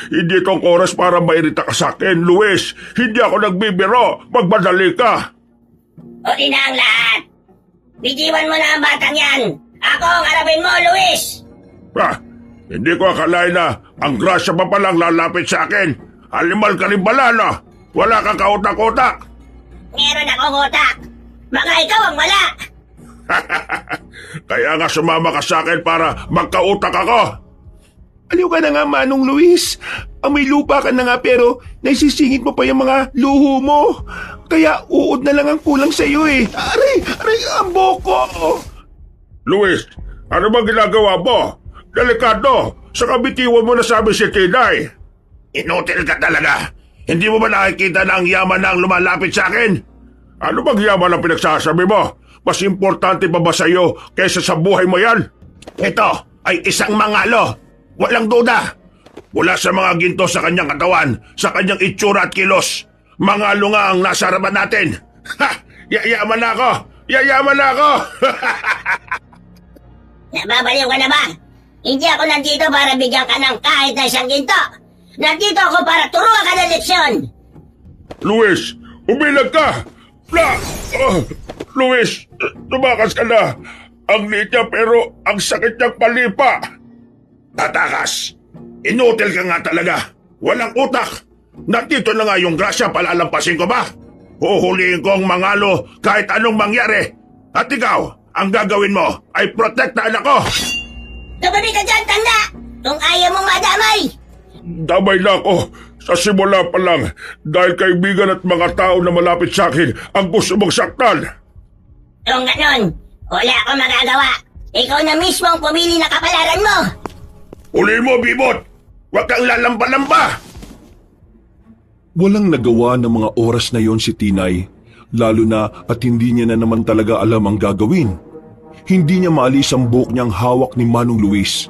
Hindi itong oras para mairita ka sa akin, Luis. Hindi ako nagbibiro. Magmadali ka. Uli na ang lahat. Bitiwan mo na ang batang yan. Ako ang harapin mo, Luis. Hindi ko akalain na ang grasya pa palang lalapit sa akin. Halimal ka rin pala, no? Wala kang kautak-utak. Meron akong utak. Baka ikaw ang wala. Kaya nga sumama ka sa akin para magkautak ako. Aliw ka na nga, Manong Luis. Ang may lupa ka na nga pero naisisingit mo pa yung mga luho mo. Kaya uod na lang ang kulang sa iyo eh. Aray, ang boko. Luis, ano bang ginagawa mo? Delikado. Sa kabitiwan mo na sabi si Tinay. Inutil ka talaga. Hindi mo ba nakikita na ang yaman na ang lumalapit sa akin? Ano bang yaman ang pinagsasabi mo? Mas importante pa ba sa'yo kaysa sa buhay mo yan? Ito ay isang mangalo. Walang duda. Mula sa mga ginto sa kanyang katawan, sa kanyang itsura at kilos, mangalo nga ang nasa harapan natin. Ha! Yayaman na ako! Yayaman na ako! Nababaliw ka na ba? Hindi ako nandito para bigyan ka ng kahit na isang ginto. Nandito ako para turuan ka ng leksyon. Luis, umilag ka! Luis, tumakas ka na. Ang liit niya pero ang sakit niyang palipa. Tatakas! Inutil ka nga talaga. Walang utak. Nandito na nga yung grasya, palalampasin ko ba? Huhulihin ko ang mangalo kahit anong mangyari. At ikaw, ang gagawin mo ay protektahan ako. Tumabi ka dyan, tanda! Kung ayaw mong madamay! Damay na ako sa simula pa lang dahil kaibigan at mga tao na malapit sa akin ang gusto mong saktan. Kung ganon, wala akong magagawa. Ikaw na mismo ang pumili na kapalaran mo. Uli mo, Bibot! Huwag kang lalamba-lamba! Walang nagawa ng mga oras na yon si Tinay, lalo na at hindi niya na naman talaga alam ang gagawin. Hindi niya maalis ang buhok niyang hawak ni Manong Luis.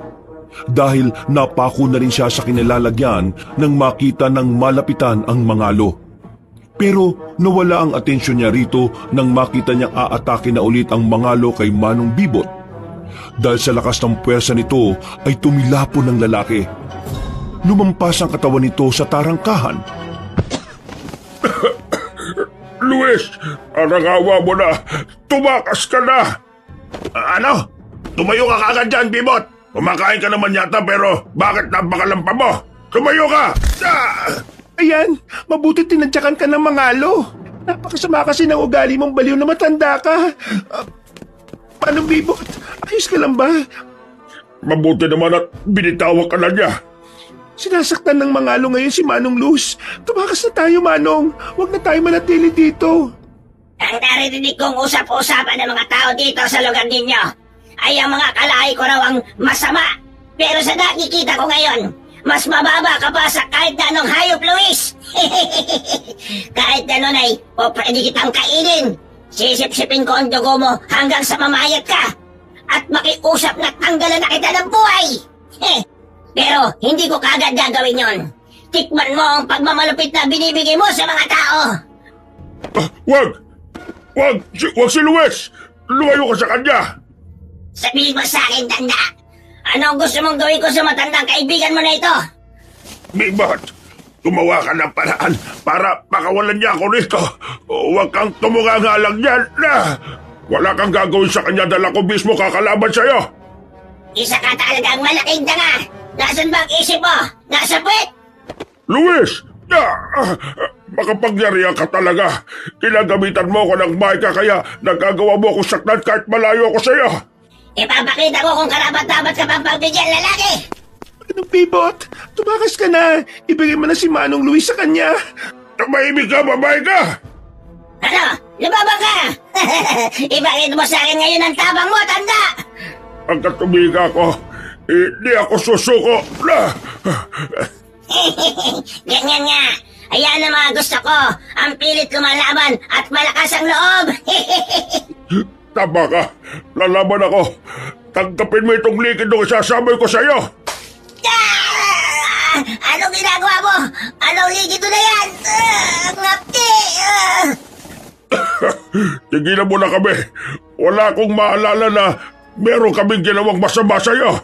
Dahil napako na rin siya sa kinalalagyan nang makita ng malapitan ang mangalo. Pero nawala ang atensyon niya rito nang makita niyang aatake na ulit ang mangalo kay Manong Bibot. Dahil sa lakas ng puwersa nito ay tumilapon ng lalaki. Lumampas ang katawan nito sa tarangkahan. Luis, arangawa mo na! Tumakas ka na! Ano? Tumayo ka kagad dyan, Bibot! Kumakain ka naman yata pero bakit napakalampa mo? Tumayo ka! Ayan, mabuti tinadyakan ka ng mangalo. Napakasama kasi ng ugali mong baliw na matanda ka. Paano, Bibot? Ayos ka lang ba? Mabuti naman at binitawan ka na niya. Sinasaktan ng mangalo ngayon si Manong Luz. Tumakas na tayo, Manong. Huwag na tayo manatili dito. Ang naririnig kong usap-usapan ng mga tao dito sa lugar ninyo ay ang mga kalahi ko raw ang masama. Pero sa nakikita ko ngayon, mas mababa ka pa sa kahit na anong hayop, Luis. Kahit gano'n ay pwede kitang kainin. Sisip-sipin ko ang dugo mo hanggang sa mamayat ka. At makiusap na tanggalan na kita ng buhay. Pero hindi ko kagad gagawin yon. Tikman mo ang pagmamalupit na binibigay mo sa mga tao. Wag! Wag si Luis! Lumayo ka sa kanya! Sabihin mo sa akin, tanda. Ano ang gusto mong gawin ko sa matandang kaibigan mo na ito? Bibot, gumawa ka ng paraan para pakawalan niya ako rito. Huwag kang tumungangalang niyan na! Wala kang gagawin sa kanya dahil ako mismo kakalaban sa'yo! Isa ka talagang malaking danga! Nasaan ba ang isip mo? Nasa puwet? Luis! Makapangyarihan ka talaga. Kinagamitan mo ko ng ka kaya nagagawa mo ako saktan kahit malayo ako sa'yo. Ipapakita ko kung karapat-dapat ka pang pagbigyan, lalaki! Anong, Bibot? Tumakas ka na. Ibigay mo na si Manong Luis sa kanya. Tumahimik ka, babae ka! Ano? Lumabang ka! Ipakita mo sa akin ngayon ang tabang mo, tanda! Hanggat tumiga ko, hindi ako susuko. Ganyan nga. Ayan ang mga gusto ko. Ang pilit lumalaban at malakas ang loob. Tama ka. Lalaban ako. Tanggapin mo itong likid ng isasaboy ko sa'yo. Anong ginagawa mo? Anong likido na yan? Ngapti! Tigilan mo na kami. Wala akong maalala na meron kaming ginawang masama sa'yo.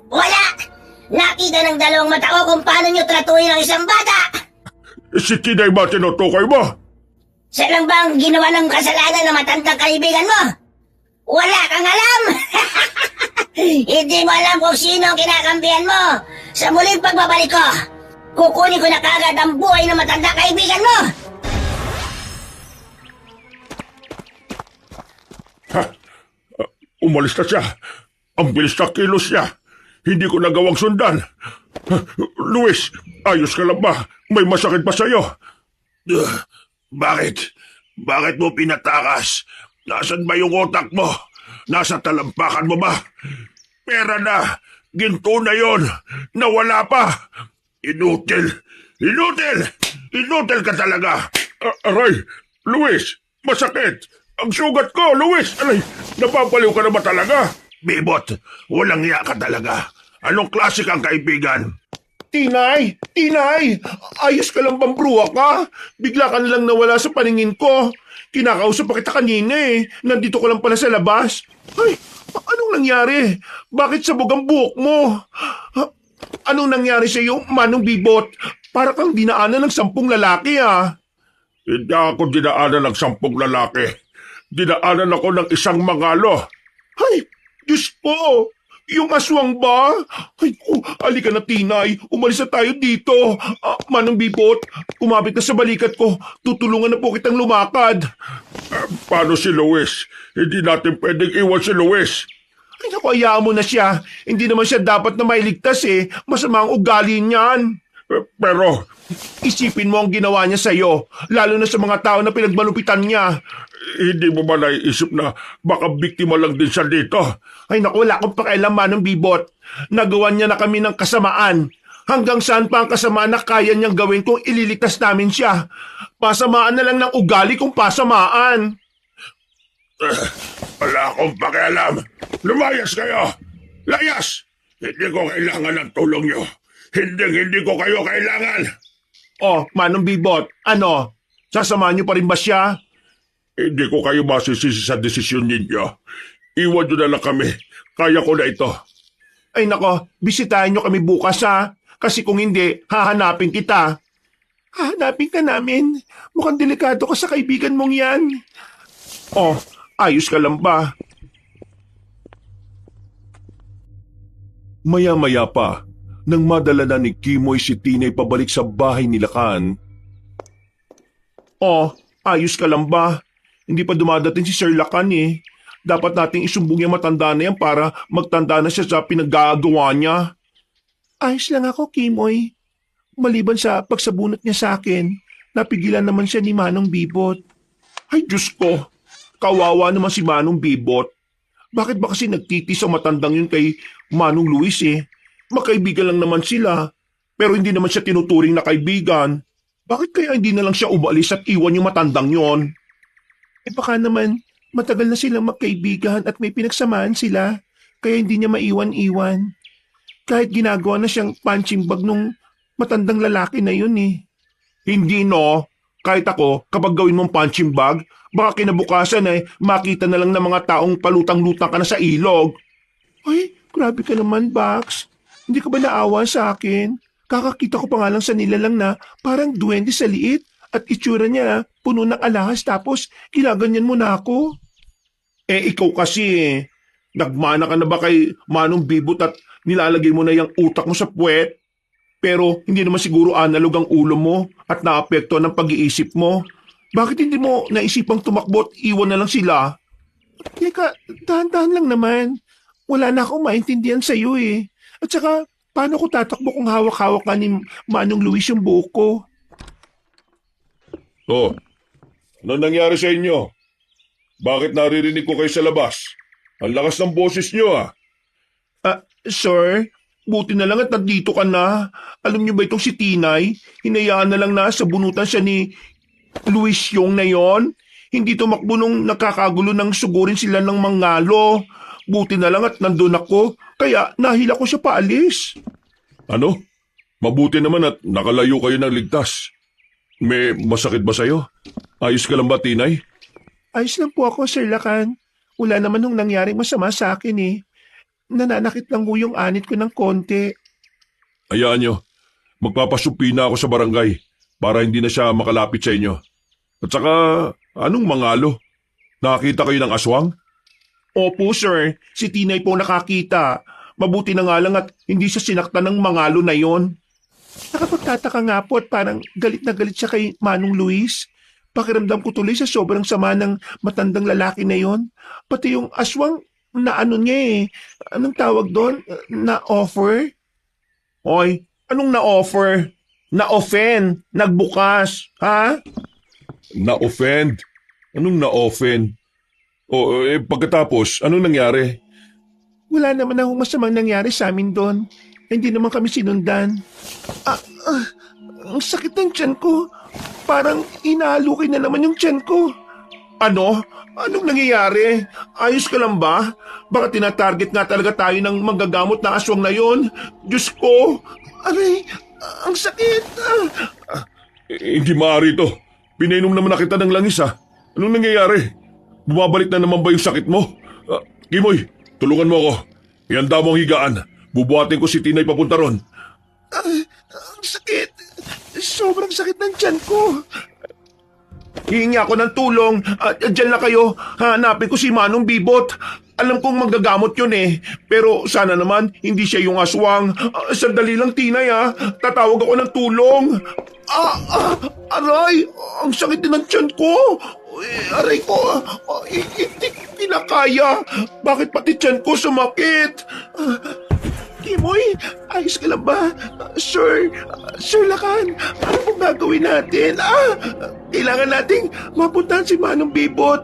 Wala! Nakita ng dalawang mata ko kung paano nyo tratuhin ang isang bata. Si Tinay ba tinutukoy mo? Siya lang ba ang ginawa ng kasalanan ng matandang kaibigan mo? Wala kang alam! Hindi mo alam kung sino ang kinakampihan mo. Sa muling pagbabalik ko, kukunin ko na kagad ang buhay ng matandang kaibigan mo! Umalis na siya. Ang bilis na kilos niya. Hindi ko nagawang sundan. Luis, ayos ka lang ba? May masakit pa sa'yo. Bakit? Bakit mo pinatakas? Nasaan ba yung otak mo? Nasa talampakan mo ba? Pera na. Ginto na yon. Nawala pa. Inutil. Inutil! Inutil ka talaga. Aray, Luis, masakit. Ang sugat ko, Luis! Alay, napapaliw ka na ba talaga? Bibot, walang iya ka talaga. Anong klase kang kaibigan? Tinay! Tinay! Ayos ka lang bang bruwa ka? Bigla ka nalang nawala sa paningin ko. Kinakausap pa kita kanina eh. Nandito ko lang pala sa labas. Ay, anong nangyari? Bakit sabog ang buhok mo? Anong nangyari sa iyo, Manong Bibot? Para kang dinaanan ng 10 lalaki ah. Hindi ako dinaanan ng 10 lalaki. Dinaanan ako ng isang mangalo. Ay, Diyos ko! Yung aswang ba? Ay, alika na, Tinay. Umalis na tayo dito. Manong Bibot, kumapit ka sa balikat ko. Tutulungan na po kitang lumakad. Paano si Luis? Hindi natin pwedeng iwan si Luis. Ay, naku, hayaan mo na siya. Hindi naman siya dapat na mailigtas eh. Masama ang ugali niyan. Pero, Isipin mo ang ginawa niya sa'yo, lalo na sa mga tao na pinagmalupitan niya. hindi mo ba naiisip na baka biktima lang din siya dito? Ay naku, wala akong pakialam, Manong Bibot. Nagawan niya na kami ng kasamaan. Hanggang saan pa ang kasamaan na kaya niyang gawin kung ililigtas namin siya? Pasamaan na lang ng ugali kung pasamaan. Wala akong pakialam. Lumayas kayo! Layas! Hindi ko kailangan ng tulong niyo. Hindi ko kayo kailangan. Oh, Manong Bibot, ano? Sasamahan niyo pa rin ba siya? Hindi ko kayo masisisi sa desisyon ninyo. Iwan nyo na lang kami. Kaya ko na ito. Ay nako, bisitahin niyo kami bukas ha. Kasi kung hindi, hahanapin kita. Hahanapin ka namin. Mukhang delikado ka sa kaibigan mong yan. Oh, ayos ka lang ba? Maya-maya pa, nang madala na ni Kimoy si Tinay pabalik sa bahay nila Kan, Oh, ayos ka lang ba? Hindi pa dumadating si Sir Lacan eh. Dapat nating isumbong yung matanda na yan para magtanda na siya sa pinaggagawa niya. Ayos lang ako, Kimoy. Maliban sa pagsabunot niya sa akin, napigilan naman siya ni Manong Bibot. Ay, Diyos ko! Kawawa naman si Manong Bibot. Bakit ba kasi nagtitis ang matandang yun kay Manong Luis eh? Magkaibigan lang naman sila, pero hindi naman siya tinuturing na kaibigan. Bakit kaya hindi na lang siya umalis at iwan yung matandang yon? Eh baka naman, matagal na silang magkaibigan at may pinagsamaan sila, kaya hindi niya maiwan-iwan. Kahit ginagawa na siyang punching bag nung matandang lalaki na yun eh. Hindi no, kahit ako, kapag gawin mong punching bag, baka kinabukasan eh, makita na lang ng mga taong palutang-lutang ka na sa ilog. Ay, grabe ka naman, Bax. Hindi ka ba naawa sa akin? Kakakita ko pa nga lang sa nilalang na parang duwende sa liit at itsura niya puno ng alahas tapos ginaganyan mo na ako. Eh ikaw kasi nagmana ka na ba kay Manong Bibot at nilalagay mo na yung utak mo sa puwet? Pero hindi naman siguro analog ang ulo mo at naapekto ng pag-iisip mo. Bakit hindi mo naisipang tumakbo at iwan na lang sila? Teka, dahan-dahan lang naman. Wala na akong maintindihan sa iyo eh. At saka, paano ko tatakbo kung hawak-hawak ka ni Manong Luis yung buhok ko? Oh, ano nangyari sa inyo? Bakit naririnig ko kayo sa labas? Ang lakas ng boses niyo ah. Sir, buti na lang at nandito ka na. Alam niyo ba itong si Tinay? Hinayaan na lang na sa bunutan siya ni Luis yung na yon. Hindi tumakbo nung nakakagulo ng sugurin sila ng mangalo. Buti na lang at nandun ako, kaya nahila ko siya paalis. Ano? Mabuti naman at nakalayo kayo ng ligtas. May masakit ba sa'yo? Ayos ka lang ba, Tinay? Ayos lang po ako, Sir Lacan. Wala naman nung nangyaring masama sa akin eh. Nananakit lang po yung anit ko ng konti. Hayaan nyo, magpapasupi na ako sa barangay para hindi na siya makalapit sa inyo. At saka, anong mangalo? Nakakita kayo ng aswang? Opo, sir. Si Tinay po nakakita. Mabuti na nga lang at hindi siya sinaktan ng mangalo na yon. Nakapagtataka nga po at parang galit na galit siya kay Manong Luis. Pakiramdam ko tuloy sa sobrang sama ng matandang lalaki na yon. Pati yung aswang na ano niya eh. Anong tawag doon? Na-offer? Hoy, anong na-offer? Na-offend? Nagbukas? Ha? Na-offend? Anong na-offend? Pagkatapos, anong nangyari? Wala naman akong masamang nangyari sa amin doon. Hindi naman kami sinundan. Ang sakit ng tiyan ko. Parang inaalukin na naman yung tiyan ko. Ano? Anong nangyayari? Ayos ka lang ba? Baka tinatarget nga talaga tayo ng manggagamot na aswang na yon. Diyos ko! Aray! Ang sakit! Hindi maaari ito. Pinainom naman na kita ng langis Anong nangyayari? Bumabalik na naman ba yung sakit mo? Kimoy, tulungan mo ako. Ihanda mo ang higaan. Bubuhatin ko si Tinay papunta ron. Ang sakit! Sobrang sakit ng tiyan ko. Hihingi ako ng tulong. Diyan lang kayo. Hanapin ko si Manong Bibot. Alam kong maggagamot yun eh. Pero sana naman hindi siya yung aswang. Sandali lang, Tinay Tatawag ako ng tulong. Aray! Ang sakit din ng tiyan ko. Aray ko. Hindi kinakaya. Bakit pati tiyan ko sumakit? Kimoy, ayos ka lang ba? Sir Lakan, ano pong gagawin natin? Kailangan nating mapuntahan si Manong Bibot.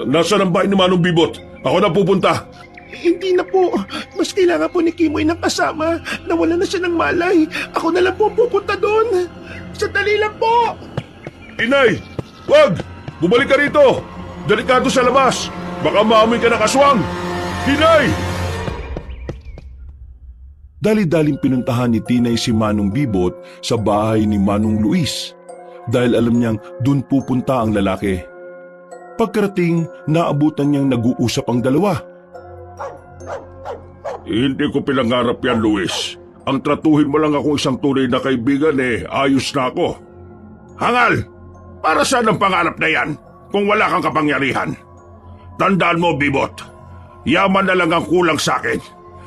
Nasaan ang bahay ni Manong Bibot? Ako na pupunta. Hindi na po. Mas kailangan po ni Kimoy ng kasama. Nawala na siya ng malay. Ako na lang po pupunta doon. Sandali lang po. Tinay! Wag! Bumalik ka rito! Delikado sa labas! Baka maamoy ka ng aswang! Tinay! Dali-daling pinuntahan ni Tinay si Manong Bibot sa bahay ni Manong Luis dahil alam niyang dun pupunta ang lalaki. Pagkarating, naabutan niyang nag-uusap ang dalawa. Hindi ko pinangarap yan, Luis. Ang tratuhin mo lang ako isang tunay na kaibigan ayos na ako. Hangal! Para saan ang pangarap na yan kung wala kang kapangyarihan? Tandaan mo, Bibot. Yaman na lang ang kulang sa akin.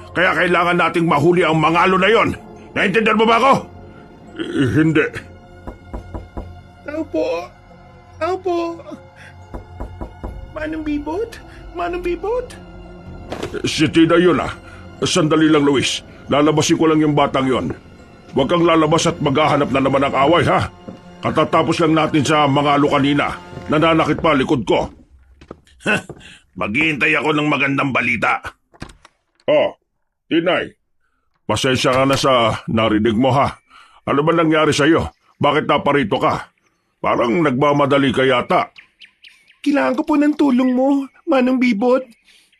Kaya kailangan nating mahuli ang mangalo na yon. Naintindihan mo ba ako? Hindi. Tao po. Manong Bibot? Si Tina yun Sandali lang, Luis. Lalabasin ko lang yung batang yon. Huwag kang lalabas at maghahanap na naman ng away, Katatapos lang natin sa mangalo kanina. Nananakit pa likod ko. Maghihintay ako ng magandang balita. Tinay, pasensya ka na sa narinig mo Ano ba nangyari sa'yo? Bakit naparito ka? Parang nagmamadali ka yata. Kailangan ko po ng tulong mo, Manong Bibot.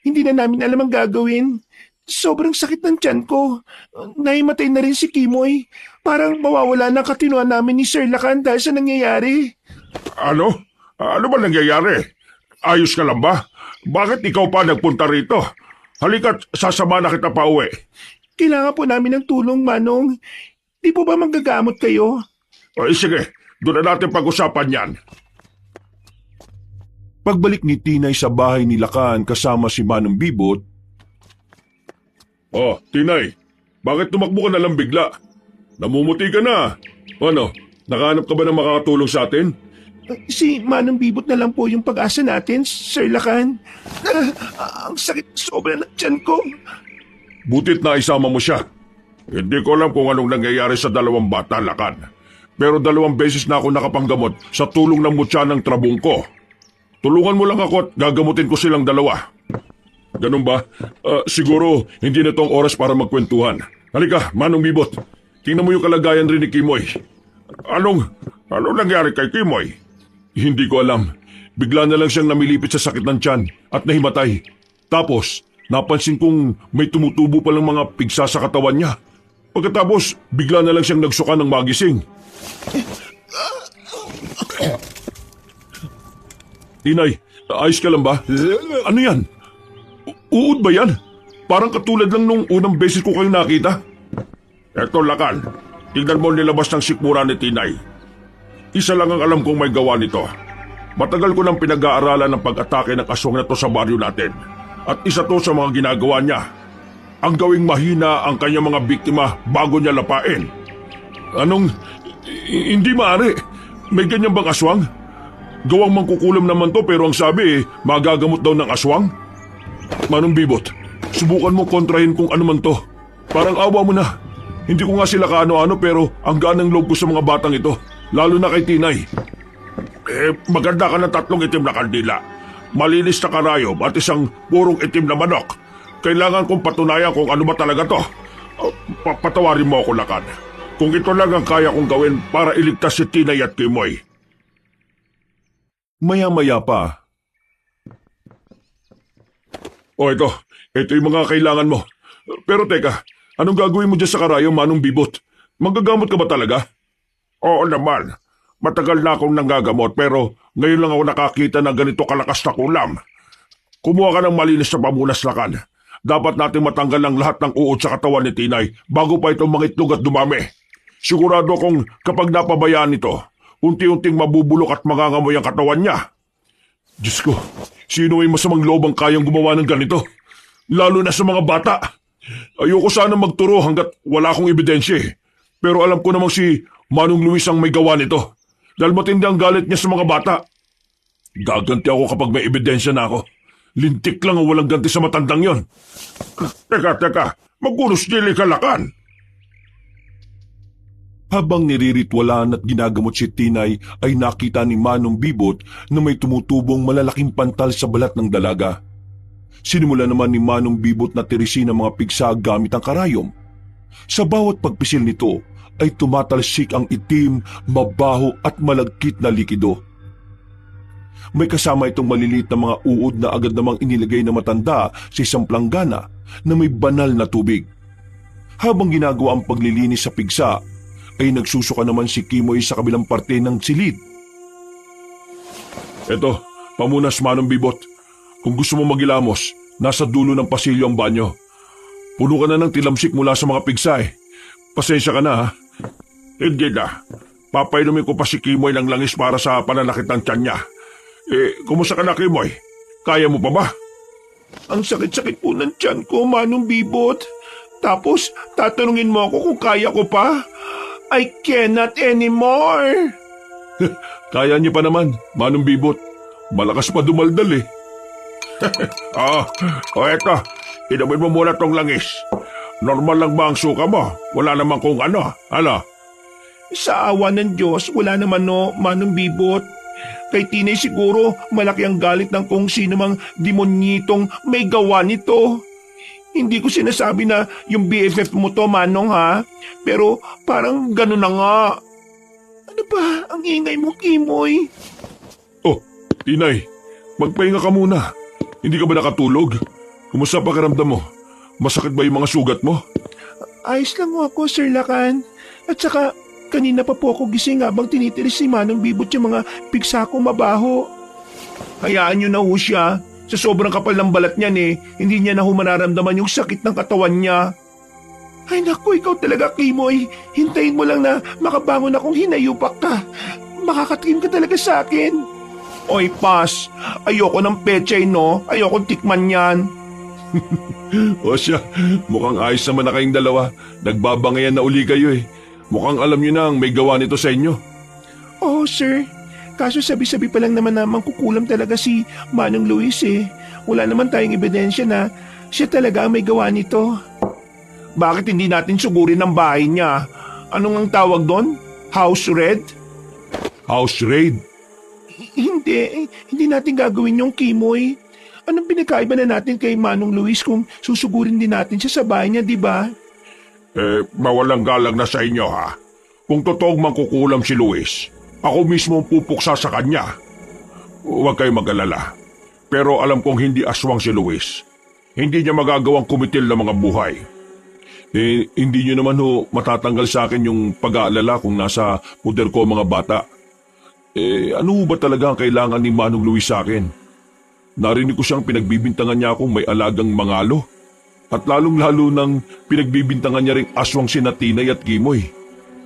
Hindi na namin alam ang gagawin. Sobrang sakit ng tiyan ko. Naimatay na rin si Kimoy. Parang mawawala na katinuan namin ni Sir Lakan dahil sa nangyayari. Ano? Ano ba nangyayari? Ayos ka lang ba? Bakit ikaw pa nagpunta rito? Halika't sasama na kita pa uwi. Kailangan po namin ng tulong, Manong. Di po ba manggagamot kayo? Sige, doon na natin pag-usapan yan. Pagbalik ni Tinay sa bahay ni Lakan kasama si Manong Bibot. Tinay, bakit tumakbo ka na lang bigla? Namumuti ka na. Ano, nakahanap ka ba ng makakatulong sa atin? Si Manong Bibot na lang po yung pag-asa natin, Sir Lakan. Ang sakit sobra ng tiyan ko. Butit na isama mo siya. Hindi ko alam kung anong nangyayari sa dalawang bata, Lakan. Pero 2 beses na ako nakapanggamot sa tulong ng mutya ng trabong ko. Tulungan mo lang ako at gagamutin ko silang 2. Ganun ba? Siguro hindi na tong oras para magkwentuhan. Halika, Manong Bibot. Tingnan mo yung kalagayan rin ni Kimoy. Anong nangyari kay Kimoy? Hindi ko alam. Bigla na lang siyang namilipit sa sakit ng tiyan at nahimatay. Tapos, napansin kong may tumutubo palang mga pigsa sa katawan niya. Pagkatapos, bigla na lang siyang nagsuka ng magising. Tinay, ayos ka lang ba? Ano yan? Uod ba yan? Parang katulad lang nung unang beses ko kayo nakita. Eto, Lakan. Tignan mo nilabas ng sikmura ni Tinay. Isa lang ang alam kong may gawa nito. Matagal ko nang pinag-aaralan ng pag-atake ng aswang na to sa baryo natin. At isa to sa mga ginagawa niya. Ang gawing mahina ang kanyang mga biktima bago niya lapain. Hindi maaari. May ganyan bang aswang? Gawang mangkukulam naman to pero ang sabi magagamot daw ng aswang. Manong Bibot, subukan mo kontrahin kung ano man to. Parang awa mo na. Hindi ko nga sila kaano-ano pero ang ganang loob ko sa mga batang ito. Lalo na kay Tinay. Maganda ka ng 3 itim na kandila. Malinis na karayom at isang purong itim na manok. Kailangan kong patunayan kung ano ba talaga to. Patawarin mo ako, Lakan. Kung ito lang ang kaya kong gawin para iligtas si Tinay at Kimoy. Maya-maya pa, Ito yung mga kailangan mo. Pero teka, anong gagawin mo dyan sa karayom, Manong Bibot? Magagamot ka ba talaga? Oo naman. Matagal na akong nanggagamot pero ngayon lang ako nakakita ng ganito kalakas na kulam. Kumuha ka ng malinis na pamunas, Lakan. Dapat natin matanggal ang lahat ng uod sa katawan ni Tinay bago pa itong mangitlog at dumami. Sigurado kung kapag napabayaan ito, unti-unting mabubulok at mangangamoy ang katawan niya. Diyos ko, sino may masamang loob ang kayang gumawa ng ganito? Lalo na sa mga bata. Ayoko sana magturo hanggat wala akong ebidensya eh. Pero alam ko namang si Manong Luis ang may gawa nito. Dahil matindi ang galit niya sa mga bata. Gaganti ako kapag may ebidensya na ako. Lintik lang ang walang ganti sa matandang yon. Teka, magkunos dili ka, Lakan. habang niriritwalan at ginagamot si Tinay ay nakita ni Manong Bibot na may tumutubong malalaking pantal sa balat ng dalaga. Sinimula naman ni Manong Bibot na tirisin ang mga pigsa gamit ang karayom. Sa bawat pagpisil nito ay tumatalsik ang itim, mabaho at malagkit na likido. May kasama itong maliliit na mga uod na agad namang inilagay na matanda sa isang planggana na may banal na tubig. Habang ginagawa ang paglilinis sa pigsa, ay nagsusuka naman si Kimoy sa kabilang parte ng silid. Eto, pamunas Manong Bibot. Kung gusto mo magilamos, nasa dulo ng pasilyo ang banyo. Puno ka na ng tilamsik mula sa mga pigsa eh. Pasensya ka na ha. Hindi na. Papainumin ko pa si Kimoy ng langis para sa pananakit ng tiyan niya. Kumusta ka na, Kimoy? Kaya mo pa ba? Ang sakit-sakit po ng tiyan ko, Manong Bibot. Tapos, tatanungin mo ako kung kaya ko pa? I cannot anymore. Kaya niyo pa naman, Manong Bibot. Malakas pa dumaldal eh. Eto. Inumin mo muna tong langis. Normal lang ba ang suka mo? Wala naman kung ano. Sa awa ng Diyos, wala naman no, Manong Bibot. Kay Tinay siguro malaki ang galit ng kung sino mang demonyitong may gawa nito. Hindi ko sinasabi na yung BFF mo to, Manong ha. Pero parang gano'n na nga. Ano ba ang ingay mo, Kimoy? Oh, Tinay, magpahinga ka muna. Hindi ka ba nakatulog? Kumusta pakiramdam mo? Masakit ba yung mga sugat mo? Ayos lang ako, Sir Lakan. At saka, kanina pa po ako gising habang tinitiris si Manong Bibot yung mga pigsa ko mabaho. Hayaan nyo na ho siya. Sa sobrang kapal ng balat niyan hindi niya na ho mararamdaman yung sakit ng katawan niya. Ay naku, ikaw talaga, Kimoy. Hintayin mo lang na makabangon akong hinayupak ka. Makakatingin ka talaga sa akin. Oy, Pas. Ayoko ng pechay, no? Ayoko tikman yan. O siya, mukhang ayos naman na kayong dalawa. Nagbabangayan na uli kayo eh. Mukhang alam niyo na ang may gawa nito sa inyo. Oo, sir. Kaso sabi-sabi pa lang naman na mangkukulam talaga si Manong Luis eh. Wala naman tayong ebidensya na siya talaga ang may gawa nito. Bakit hindi natin sugurin ang bahay niya? Anong ang tawag doon? House raid? House raid? Hindi natin gagawin yung Kimoy. Anong pinakaiba na natin kay Manong Luis kung susugurin din natin siya sa bahay niya, di ba? Mawalang galang na sa inyo ha. Kung totoong mangkukulam si Luis, ako mismo ang pupuksa sa kanya. Huwag kayo mag-alala. Pero alam kong hindi aswang si Luis. Hindi niya magagawang kumitil ng mga buhay. Hindi niyo naman matatanggal sa akin yung pag-aalala kung nasa puder ko mga bata. Ano ba talaga ang kailangan ni Manong Luis sa akin? Narinig ko siyang pinagbibintangan niya akong may alagang mangalo. At lalong-lalo nang pinagbibintangan niya ring aswang sina Tinay at Kimoy.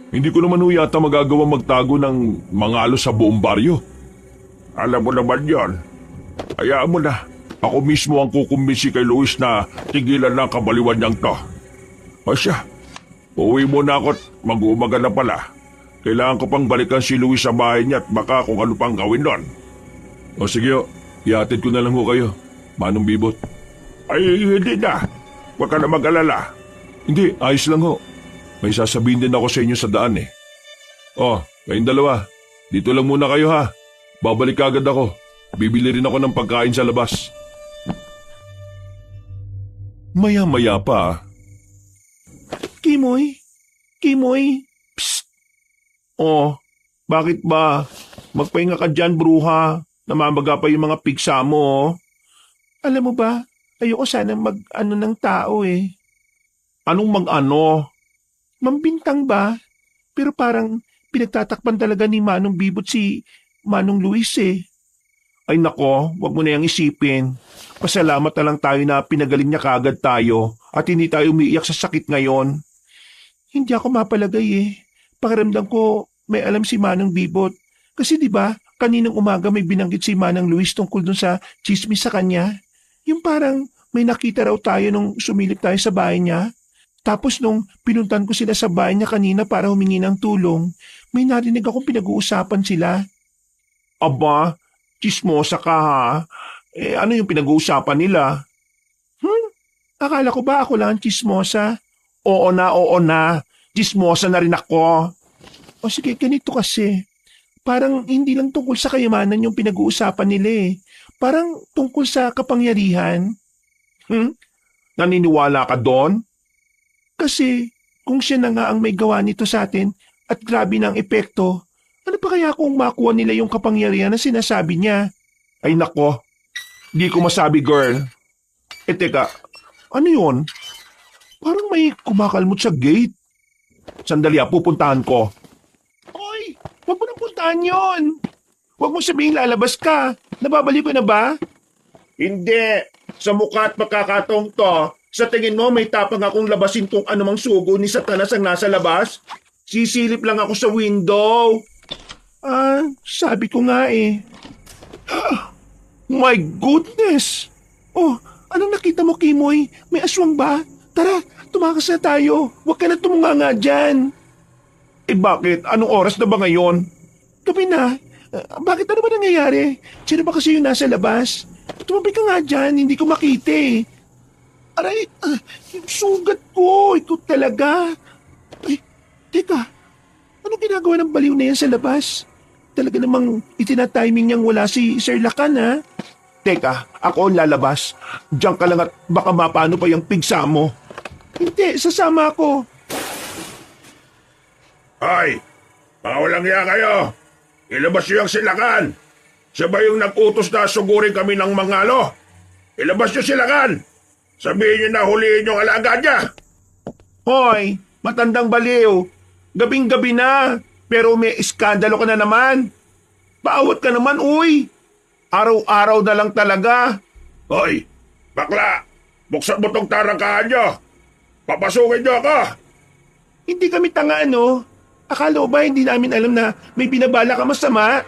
Hindi ko naman yata magagawa magtago ng mangalo sa buong baryo. Alam mo naman yon. Hayaan mo na. Ako mismo ang kukumbinsi kay Luis na tigilan ng kabaliwan niyang to. O siya, uuwi muna ako at mag-uumaga na pala. Kailangan ko pang balikan si Luis sa bahay niya at baka kung ano pang gawin doon. O sige ho, ihatid ko na lang ho kayo, Manong Bibot. Ay, hindi na. Huwag ka na mag-alala. Hindi, ayos lang ho. May sasabihin din ako sa inyo sa daan eh. Oh, kayong dalawa, dito lang muna kayo ha. Babalik agad ako. Bibili rin ako ng pagkain sa labas. Maya-maya pa. Kimoy? Kimoy? Psst! Oh, bakit ba? Magpahinga ka dyan, bruha. Namamaga pa yung mga pigsa mo, oh. Alam mo ba, ayoko sana mag-ano ng tao eh. Anong mag-ano? Mambintang ba? Pero parang pinagtatakpan talaga ni Manong Bibot si Manong Luis eh. Ay nako, wag mo na yang isipin. Pasalamat na lang tayo na pinagaling niya kaagad tayo at hindi tayo umiiyak sa sakit ngayon. Hindi ako mapalagay eh. Pakiramdam ko may alam si Manong Bibot. Kasi di ba kaninang umaga may binanggit si Manang Luis tungkol dun sa chismis sa kanya. Yung parang may nakita raw tayo nung sumilip tayo sa bahay niya. Tapos nung pinuntan ko sila sa bahay niya kanina para humingi ng tulong, may narinig akong pinag-uusapan sila. Aba, chismosa ka ha? Eh ano yung pinag-uusapan nila? Akala ko ba ako lang ang chismosa? Oo na. Chismosa na rin ako. O sige, ganito kasi. Parang hindi lang tungkol sa kayamanan yung pinag-uusapan nila eh. Parang tungkol sa kapangyarihan. Naniniwala ka doon? Kasi kung siya na nga ang may gawa nito sa atin at grabe ng epekto, ano pa kaya kung makuha nila yung kapangyarihan na sinasabi niya? Ay nako, di ko masabi girl. Eh teka, ano yun? Parang may kumakalmot sa gate. Sandali pupuntahan ko. Hoy, huwag mo nang puntahan yun. Huwag mo sabihin lalabas ka. Nababaliw ka na ba? Hindi. Sa mukha at pagkakataong to, sa tingin mo may tapang akong labasin kung anumang sugo ni Satanas ang nasa labas? Sisilip lang ako sa window. Sabi ko nga eh. My goodness! Oh, anong nakita mo, Kimoy? May aswang ba? Tara, tumakas na tayo. Huwag ka na tumunganga dyan. Eh bakit? Anong oras na ba ngayon? Gabi na. Bakit ano ba nangyayari? Sino ba kasi yung nasa labas? Tumabi ka nga dyan, hindi ko makita eh. Aray, yung sugat ko, ito talaga. Ay, teka, ano ginagawa ng baliw na yan sa labas? Talaga namang itinatiming niyang wala si Sir Lacan, ha? Teka, ako ang lalabas. Diyan ka lang at baka mapano pa yung pigsa mo. Hindi, sasama ako. Ay, mga walang iya kayo. Ilabas niyo yung silakan. Siya ba yung nag-utos na sugurin kami ng mangalo? Ilabas niyo silakan. Sabihin niyo na huliin yung alaga niya. Hoy, matandang baliw. Gabing-gabi na, pero may iskandalo ka na naman. Paawat ka naman, uy. Araw-araw na lang talaga. Hoy, bakla, buksan mo tong tarangkahan niyo. Papasukin niyo ako. Hindi kami tanga, ano? Akala mo ba hindi namin alam na may binabala ka masama?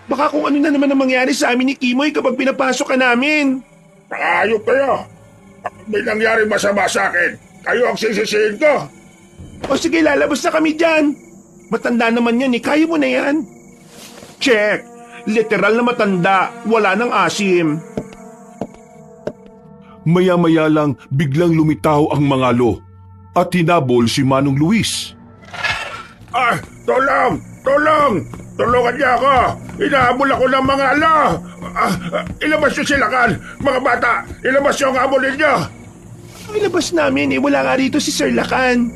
Baka kung ano na naman ang mangyari sa amin ni Kimoy kapag pinapasok ka namin. Nakayop kayo. Kapag may nangyari masama sa akin, kayo ang sisisihin ko. O sige, lalabas na kami dyan. Matanda naman yan eh, kaya mo na yan. Check. Literal na matanda, wala nang asim. Maya-maya lang biglang lumitaw ang mangalo at hinabol si Manong Luis. Tulong! Tulong! Tulungan niya ako! Inahabol ako ng mga ilabas niyo silakan! Mga bata, ilabas niyo ang habol ninyo! Ilabas namin eh, wala nga rito si Sir Lacan.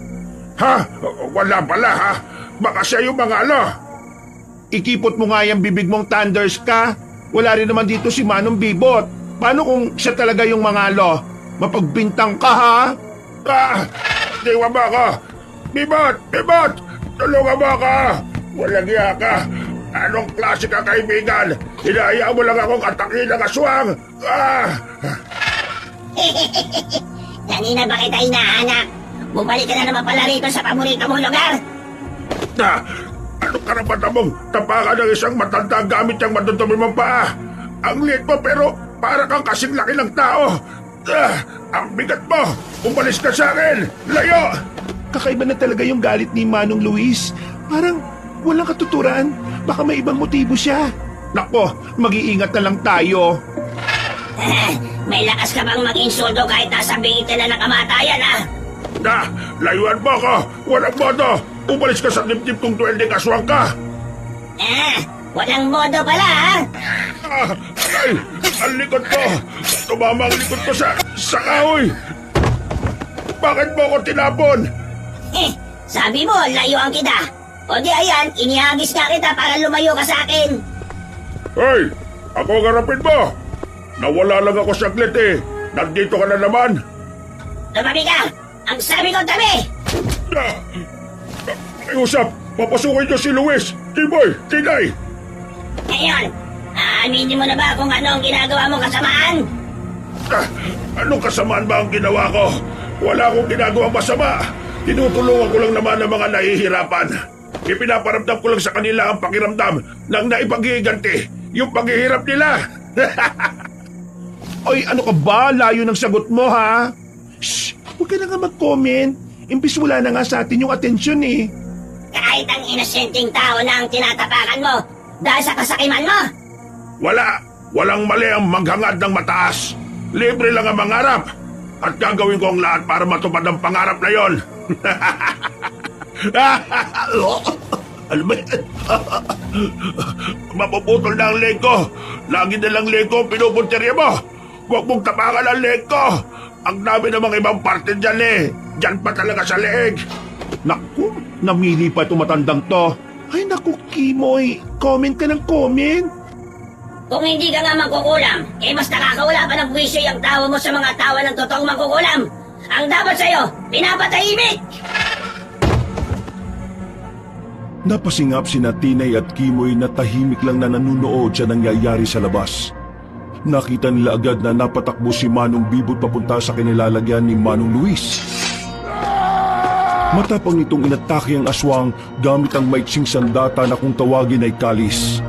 Ha? Wala pala ha? Baka siya yung mga Ikipot mo nga yung bibig mong thunders ka. Wala rin naman dito si Manong Bibot. Paano kung siya talaga yung mangalo? Mapagbintang ka ha? Diwa ba ako? Bibot! Bibot! Tulungan mo ako! Walang iya ka! Anong klase ka kaibigan? Hinahayaan mo lang akong atakin ng aswang! Kanina ba kita hinahanap? Bumalik ka na naman pala rito sa paborito mong lugar. Ano karapatan mong tapakan ng isang matanda gamit yung madudumi mong paa? Ang liit mo pero para kang kasing laki ng tao. Ang bigat mo! Umalis ka sa akin! Layo! Kakaiba na talaga yung galit ni Manong Luis. Parang walang katuturan. Baka may ibang motibo siya. Nako, mag-iingat na lang tayo. May lakas ka bang mag-insulto kahit nasa bingit na ng kamatayan, ha? Layuan mo ako! Walang modo! Umalis ka sa dibdib kung 20 kaswang ka! Walang modo pala, ha? Ay! Ang likod ko! Tumama ang likod ko sa kahoy! Bakit mo ako tinapon? Sabi mo, layuan kita. O di ayan, inihagis ka kita para lumayo ka sa akin. Hoy! Ako ang harapin mo! Nawala lang ako saglit eh! Nandito ka na naman! Tumabi ka! Ang sabi ko, tabi! May usap! Papasukin niyo si Luis! Timoy! Tinay! Ngayon, aaminin mo na ba kung ano ang ginagawa mo kasamaan? Anong kasamaan ba ang ginawa ko? Wala akong ginagawang masama! Tinutulungan ko lang naman ang mga nahihirapan. Ipinaparamdam ko lang sa kanila ang pakiramdam ng naipaghihiganti, yung paghihirap nila. Oy, ano ka ba? Layo ng sagot mo, ha? Shh! Huwag ka na nga mag-comment. Imbis wala na nga sa atin yung atensyon eh. Kahit ang inosenteng tao na ang tinatapakan mo dahil sa kasakiman mo. Walang mali ang maghangad ng mataas. Libre lang ang mangarap. At gagawin ko ang lahat para matupad ang pangarap na yon. Ano ba yan? Mapuputol na ang leg ko. Lagi na lang leg ko pinupuntirya mo. Huwag mong tapakan ang leg ko. Ang dami namang ibang parte dyan eh. Dyan pa talaga sa leeg. Naku, namili pa itong matandang to. Ay naku, Kimoy. Comment ka ng comment. Kung hindi ka nga mangkukulam, mas nakakawala pa ng buwisyo yung tawa mo sa mga tawa ng totoong mangkukulam. Ang dapat sa'yo, pinapatahimik! Napasingap sina Tinay at Kimoy na tahimik lang na nanunood sa nangyayari sa labas. Nakita nila agad na napatakbo si Manong Bibot papunta sa kinilalagyan ni Manong Luis. Matapang nitong inatake ang aswang gamit ang maiksing sandata na kung tawagin ay kalis.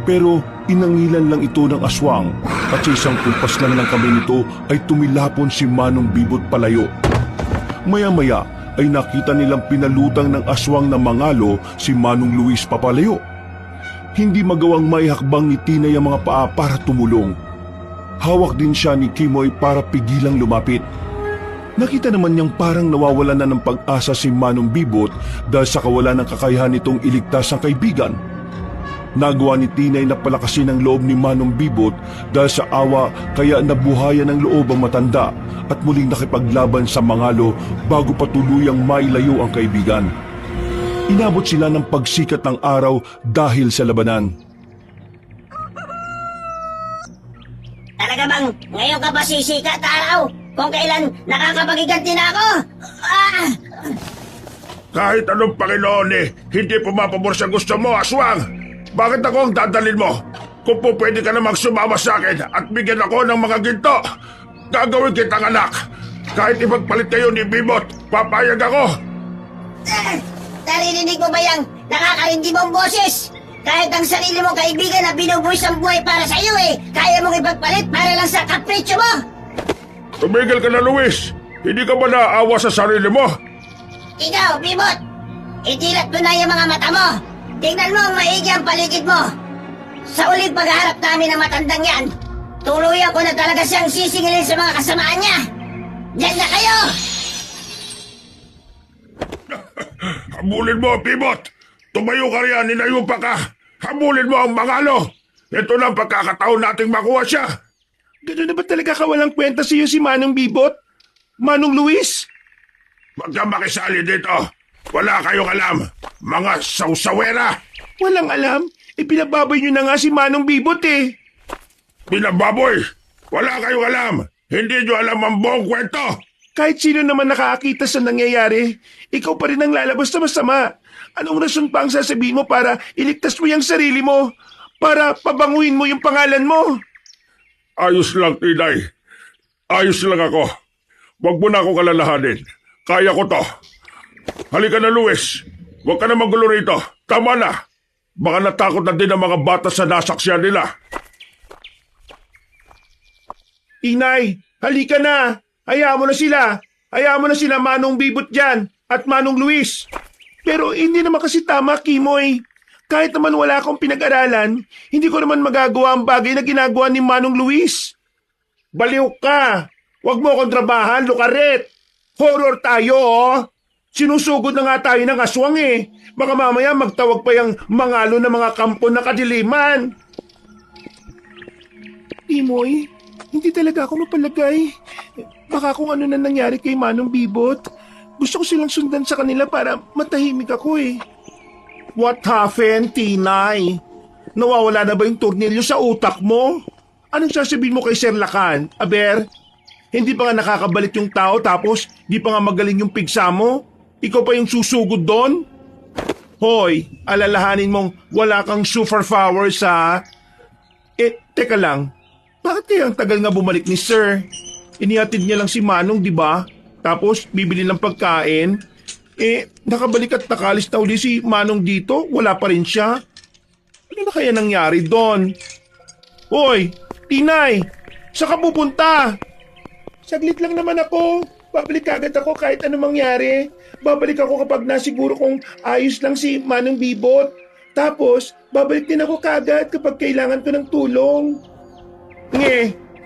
Pero inangilan lang ito ng aswang at sa isang kumpas lang ng kamay nito ay tumilapon si Manong Bibot palayo. Maya-maya ay nakita nilang pinalutang ng aswang na mangalo si Manong Luis papalayo. Hindi magawang maihakbang ni Tinay ang mga paa para tumulong. Hawak din siya ni Kimoy para pigilang lumapit. Nakita naman niyang parang nawawalan na ng pag-asa si Manong Bibot dahil sa kawalan ng kakayahan nitong iligtas ang kaibigan. Nagawa ni Tinay na palakasin ang loob ni Manong Bibot dahil sa awa kaya nabuhayan ng loob ang matanda at muling nakipaglaban sa mangalo bago pa tuluyang mailayo ang kaibigan. Inabot sila ng pagsikat ng araw dahil sa labanan. Talaga bang ngayon ka pa sisikat, araw? Kung kailan nakakapagiganti na ako? Kahit anong Panginoon eh, hindi pumapabor sa gusto mo, aswang. Bakit ako ang dadalin mo? Kung po pwede ka namang sumama sa akin at bigyan ako ng mga ginto, gagawin kitang anak. Kahit ipagpalit kayo ni Bibot, papayag ako. Naririnig mo ba yung nakakarindi mong boses? Kahit ang sarili mong kaibigan na binubuhis ang buhay para sa iyo kaya mong ipagpalit para lang sa kapritsyo mo? Tumigil ka na, Luis. Hindi ka ba naaawa sa sarili mo? Ikaw, Bibot, itilat mo na yung mga mata mo. Tingnan mo ang maigi ang paligid mo. Sa uling pagharap namin ng matandang yan, tuluyan ko na talaga siyang sisingilin sa mga kasamaan niya. Diyan na kayo! Habulin mo, Bibot! Tumayo ka riyan, ninayo pa ka! Habulin mo ang mangalo! Ito na ang pagkakataon nating makuha siya! Gano'n na ba talaga kawalang kwenta sa iyo si Manong Bibot? Manong Luis? Huwag kang makisali dito! Wala kayong alam, mga sausawera! Walang alam. Pinababoy niyo na nga si Manong Bibot eh. Pinababoy! Wala kayong alam! Hindi nyo alam ang buong kwento! Kahit sino naman nakakita sa nangyayari, ikaw pa rin ang lalabas na masama. Anong rason pa ang sasabihin mo para iligtas mo yung sarili mo? Para pabanguin mo yung pangalan mo? Ayos lang, Tinay. Ayos lang ako. Huwag mo na akong kalalahanin. Kaya ko to. Halika na, Luis. Huwag ka na magulo rito. Tama na. Baka natakot na din ang mga bata sa nasaksyan nila. Tinay, halika na. Hayaan mo na sila. Hayaan mo na sila Manong Bibot dyan at Manong Luis. Pero hindi naman kasi tama, Kimoy. Kahit naman wala akong pinag-aralan, hindi ko naman magagawa ang bagay na ginagawa ni Manong Luis. Baliw ka. Huwag mo akong trabahan, lukaret. Horror tayo, oh. Sinusugod na nga tayo ng aswang eh. Baka mamaya magtawag pa yung mangalo na mga kampo na kadiliman. Imoy, hindi talaga ako mapalagay. Baka kung ano na nangyari kay Manong Bibot. Gusto ko silang sundan sa kanila para matahimik ako eh. What happened, Tinay? Nawawala na ba yung tornilyo sa utak mo? Anong sasabihin mo kay Sir Lacan, Aber? Hindi pa nga nakakabalik yung tao tapos di pa nga magaling yung pigsa mo? Ikaw pa yung susugod doon? Hoy, alalahanin mong wala kang superpowers ha? Teka lang. Bakit kaya ang tagal nga bumalik ni Sir? Inihatid niya lang si Manong, di ba? Tapos bibili ng pagkain. Nakabalik at nakalis na uli si Manong dito. Wala pa rin siya. Ano na kaya nangyari doon? Hoy, Tinay! Saan ka pupunta? Saglit lang naman ako. Babalik agad ako kahit ano mangyari. Babalik ako kapag nasiguro kong ayos lang si Manong Bibot. Tapos, babalik din ako kagad kapag kailangan ko ng tulong.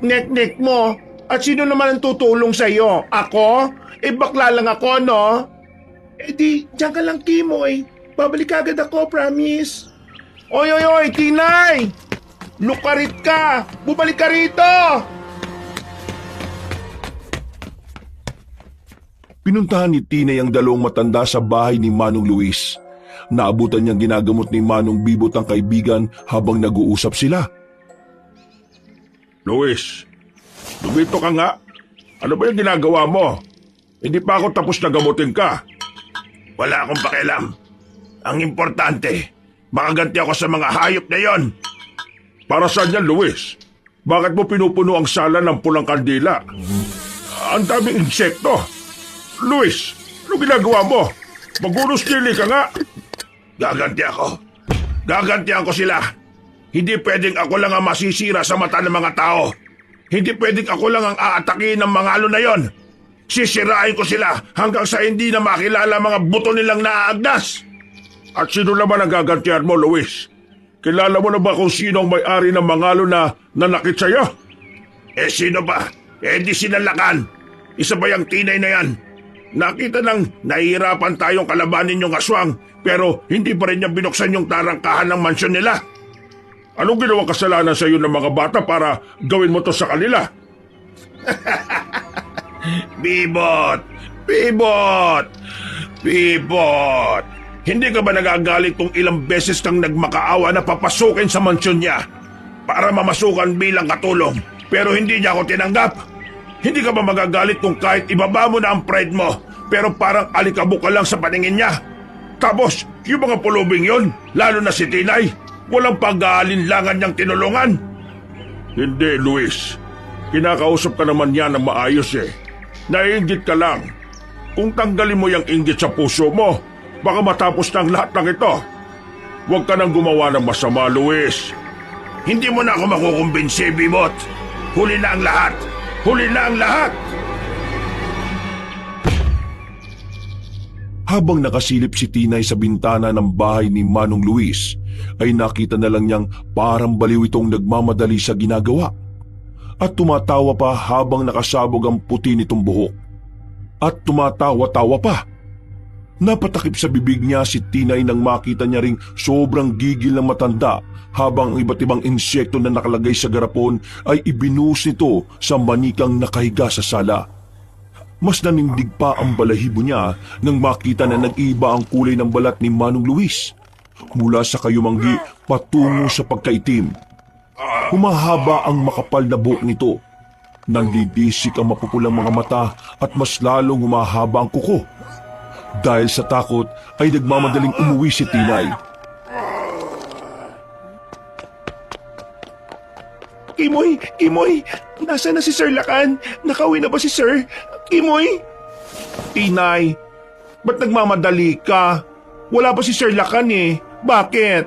Nek-nek mo. At sino naman ang tutulong sa'yo? Ako? Bakla lang ako, no? Di, diyan ka lang, Kimoy. Babalik agad ako, promise. Oy, Tinay! Lukarit ka! Bumalik ka rito! Pinuntahan ni Tinay ang dalawang matanda sa bahay ni Manong Luis. Naabutan niyang ginagamot ni Manong Bibot ang kaibigan habang nag-uusap sila. Luis, lumito ka nga. Ano ba yung ginagawa mo? Hindi pa ako tapos na gamutin ka. Wala akong pakialam. Ang importante, makaganti ako sa mga hayop na yon. Para saan yan, Luis? Bakit mo pinupuno ang sala ng pulang kandila? Ang daming insekto. Luis, ano ginagawa mo? Magulos dili ka nga. Gaganti ako. Gagantihan ko sila. Hindi pwedeng ako lang ang masisira sa mata ng mga tao. Hindi pwedeng ako lang ang aatakin ng mga alo na yon. Sisirain ko sila hanggang sa hindi na makilala mga buto nilang naaagdas. At sino naman ang gagantihan mo, Luis? Kilala mo na ba kung sino ang may-ari ng mangalo na nanakit sa'yo? Sino ba? Di sinalakan. Isa ba yung Tinay na yan? Nakita nang nahihirapan tayong kalabanin yung aswang pero hindi pa rin niya binuksan yung tarangkahan ng mansyon nila. Anong ginawang kasalanan sa iyo ng mga bata para gawin mo to sa kanila? Bibot! Bibot! Bibot! Hindi ka ba nagagalit kung ilang beses kang nagmakaawa na papasukin sa mansyon niya para mamasukan bilang katulong pero hindi niya ako tinanggap? Hindi ka ba magagalit kung kahit ibaba mo na ang pride mo pero parang alikabok ka lang sa paningin niya? Tapos, yung mga pulubing yon, lalo na si Tinay, walang pag-aalinlangan niyang tinulungan. Hindi, Luis. Kinakausap ka naman niya ng maayos eh. Naiinggit ka lang. Kung tanggalin mo yung inggit sa puso mo, baka matapos ng lahat ng ito. Huwag ka nang gumawa ng masama, Luis. Hindi mo na ako makukumbinsi, Bibot. Huli na ang lahat. Huli na ang lahat! Habang nakasilip si Tinay sa bintana ng bahay ni Manong Luis, ay nakita na lang niyang parang baliw itong nagmamadali sa ginagawa. At tumatawa pa habang nakasabog ang puti nitong buhok. At tumatawa-tawa pa. Napatakip sa bibig niya si Tinay nang makita niya ring sobrang gigil ng matanda habang ang iba't ibang insekto na nakalagay sa garapon ay ibinuhos nito sa manikang nakahiga sa sala. Mas nanindig pa ang balahibo niya nang makita na nag-iba ang kulay ng balat ni Manong Luis. Mula sa kayumanggi patungo sa pagkaitim. Humahaba ang makapal na buhok nito. Nanlidisik ang mapupulang mga mata at mas lalong humahaba ang kuko. Dahil sa takot ay nagmamadaling umuwi si Tinay. Kimoy, nasaan na si Sir Lacan? Nakauwi na ba si Sir? Kimoy? Tinay, ba't nagmamadali ka? Wala pa si Sir Lacan eh. Bakit?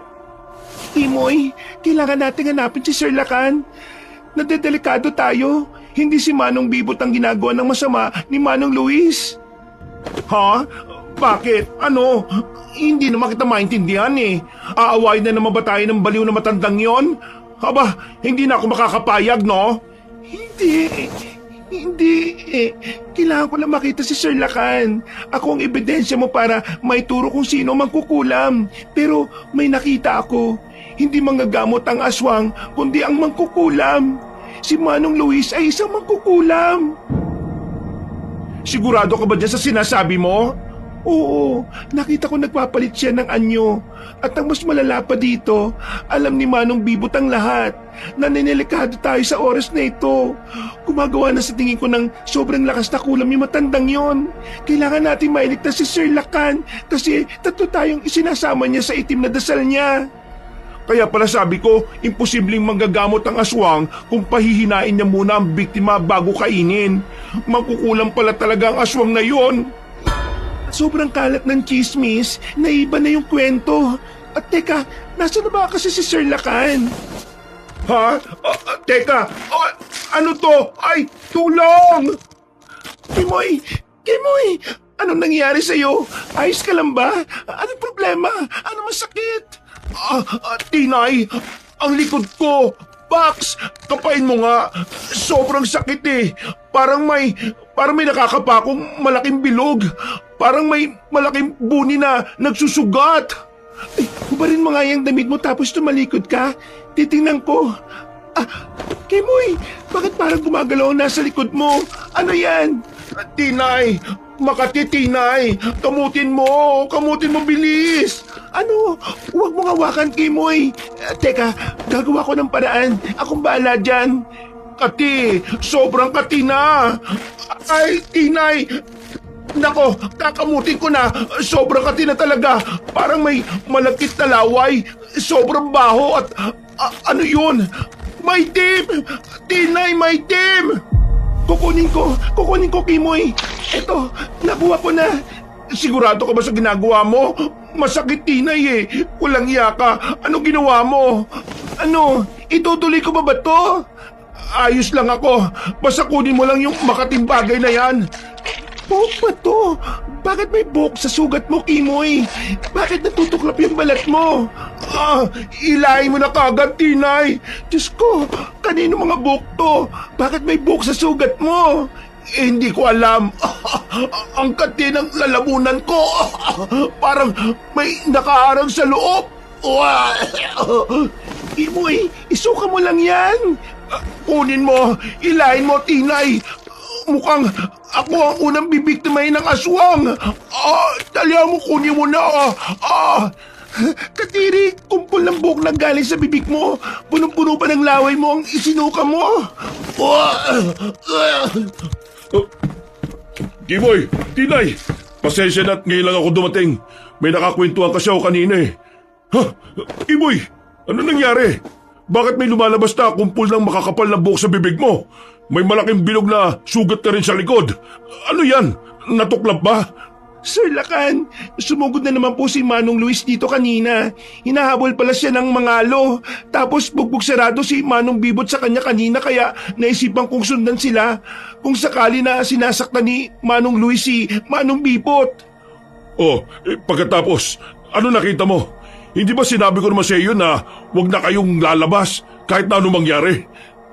Timoy, kailangan natin hanapin si Sir Lakan. Nadedelikado tayo. Hindi si Manong Bibot ang ginagawa ng masama ni Manong Luis. Ha? Bakit? Ano? Hindi naman kita maintindihan eh. Aawain na naman ba tayo ng baliw na matandang yon? Aba, hindi na ako makakapayag, no? Hindi. Kailangan ko lang makita si Sir Lakan. Ako ang ebidensya mo para maituro kung sino mang kukulam. Pero may nakita ako. Hindi manggagamot ang aswang, kundi ang mangkukulam. Si Manong Luis ay isang mangkukulam. Sigurado ka ba dyan sa sinasabi mo? Oo, nakita ko nagpapalit siya ng anyo. At ang mas malala pa dito, alam ni Manong Bibot ang lahat. Naninilikado tayo sa oras na ito. Gumagawa na sa tingin ko ng sobrang lakas na kulam yung matandang yon. Kailangan natin mailigtas si Sir Lakan kasi tatlo tayong isinasama niya sa itim na dasal niya. Kaya pala sabi ko, imposibleng manggagamot ang aswang kung pahihinain niya muna ang biktima bago kainin. Magkukulang pala talaga ang aswang na yon. Sobrang kalat ng chismis, naiba na yung kwento. At teka, nasa na ba kasi si Sir Lakan? Ha? Teka, ano to? Ay, tulong! Kimoy! Anong nangyari sa'yo? Ayos ka lang ba? Anong problema? Ano masakit? Tinay, ang likod ko. Pax, kapain mo nga. Sobrang sakit eh. Parang may nakakapakong malaking bilog. Parang may malaking buni na nagsusugat. Ay, hubarin mo nga yung damit mo tapos tumalikod ka. Titingnan ko. Kimoy, bakit parang gumagalaw nasa likod mo? Ano yan? Tinay, Makati, Tinay. Kamutin mo bilis. Ano? Huwag mong hawakan, Kimoy. Teka, gagawa ko ng paraan. Akong bahala dyan. Kati, sobrang kati na. Ay, Tinay. Nako, kakamutin ko na. Sobrang kati na talaga. Parang may malagkit na laway. Sobrang baho at ano yun? May team! Tinay, may team! Kukunin ko, Kimoy. Eto, nakuha ko na. Sigurado ka ba sa ginagawa mo? Masakit, Tinay eh. Walang iya ka. Ano ginawa mo? Ano? Itutuloy ko ba to? Ayos lang ako. Basta kunin mo lang yung makating bagay na yan. Buhok ba to? Bakit may buhok sa sugat mo, Kimoy? Bakit natutuklap yung balat mo? Ilahin mo na kagad, Tinay. Diyos ko, kanino mga buhok to? Bakit may buhok sa sugat mo? Hindi ko alam. Ang kati ng lalamunan ko. Parang may nakaharang sa loob. Kimoy, isuka mo lang yan. Kunin mo, ilahin mo, Tinay. Mukhang ako ang unang bibiktimahin ng aswang. Talya mo, kunin mo na. Katiri, kumpul ng buhok na galing sa bibig mo. Punong-puno pa ng laway mo ang isinuka mo. Kimoy, Tinay, pasensya na't ngayon lang ako dumating. May nakakwentuhan kasi ako kanina eh. Kimoy, ano nangyari? Bakit may lumalabas na kumpul ng makakapal na buhok sa bibig mo? May malaking bilog na sugat ka rin sa likod. Ano yan? Natuklap ba? Sir Lakan, sumugod na naman po si Manong Luis dito kanina. Hinahabol pala siya ng mangalo. Tapos bugbog sarado si Manong Bibot sa kanya kanina kaya naisipan kong sundan sila. Kung sakali na sinasaktan ni Manong Luis si Manong Bibot. Pagkatapos, ano nakita mo? Hindi ba sinabi ko naman sa iyo na huwag na kayong lalabas kahit na ano mangyari?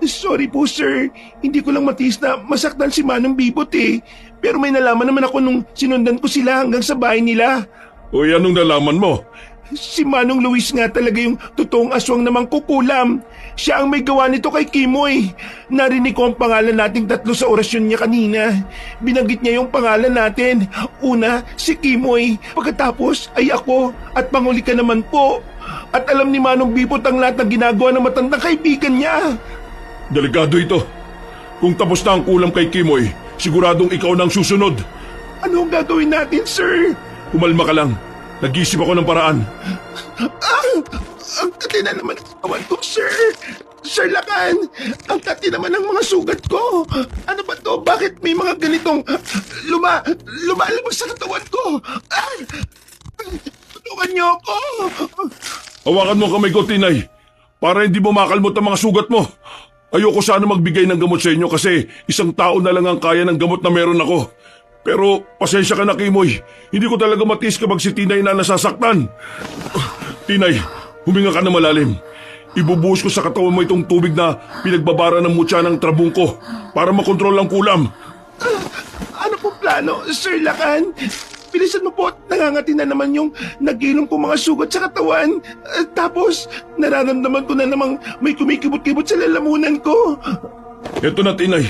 Sorry po, sir. Hindi ko lang matiis na masaktan si Manong Bibot eh. Pero may nalaman naman ako nung sinundan ko sila hanggang sa bahay nila. Anong nalaman mo? Si Manong Luis nga talaga yung totoong aswang namang kukulam. Siya ang may gawa nito kay Kimoy. Narinig ko ang pangalan nating tatlo sa orasyon niya kanina. Binanggit niya yung pangalan natin. Una, si Kimoy. Pagkatapos ay ako at panguli ka naman po. At alam ni Manong Bibot ang lahat ng ginagawa ng matandang kaibigan niya. Delikado ito. Kung tapos na ang kulam kay Kimoy, siguradong ikaw na ang susunod. Ano ang gagawin natin, sir? Kumalma ka lang. Nag-isip ako ng paraan. Ang kati na naman ang katawan ko, sir. Sir Lakan, ang kati naman ang mga sugat ko. Ano ba to? Bakit may mga ganitong lumalabas sa katawan ko? Tulungan Tulungan niyo ako! Hawakan mo ang kamay ko, Tinay, para hindi mo makalmot ang mga sugat mo. Ayoko sana magbigay ng gamot sa inyo kasi isang tao na lang ang kaya ng gamot na meron ako. Pero pasensya ka na, Kimoy. Hindi ko talaga matiis kapag si Tinay na nasasaktan. Tinay, huminga ka na malalim. Ibubuhos ko sa katawan mo itong tubig na pinagbabara ng mutya ng trabong ko para makontrol ang kulam. Ano po plano, Sir Lakan? Bilisan mo po at nangangati na naman yung nag-inom kong mga sugat sa katawan. Tapos, nararamdaman ko na namang may kumikibot-kibot sa lalamunan ko. Eto na, Tinay.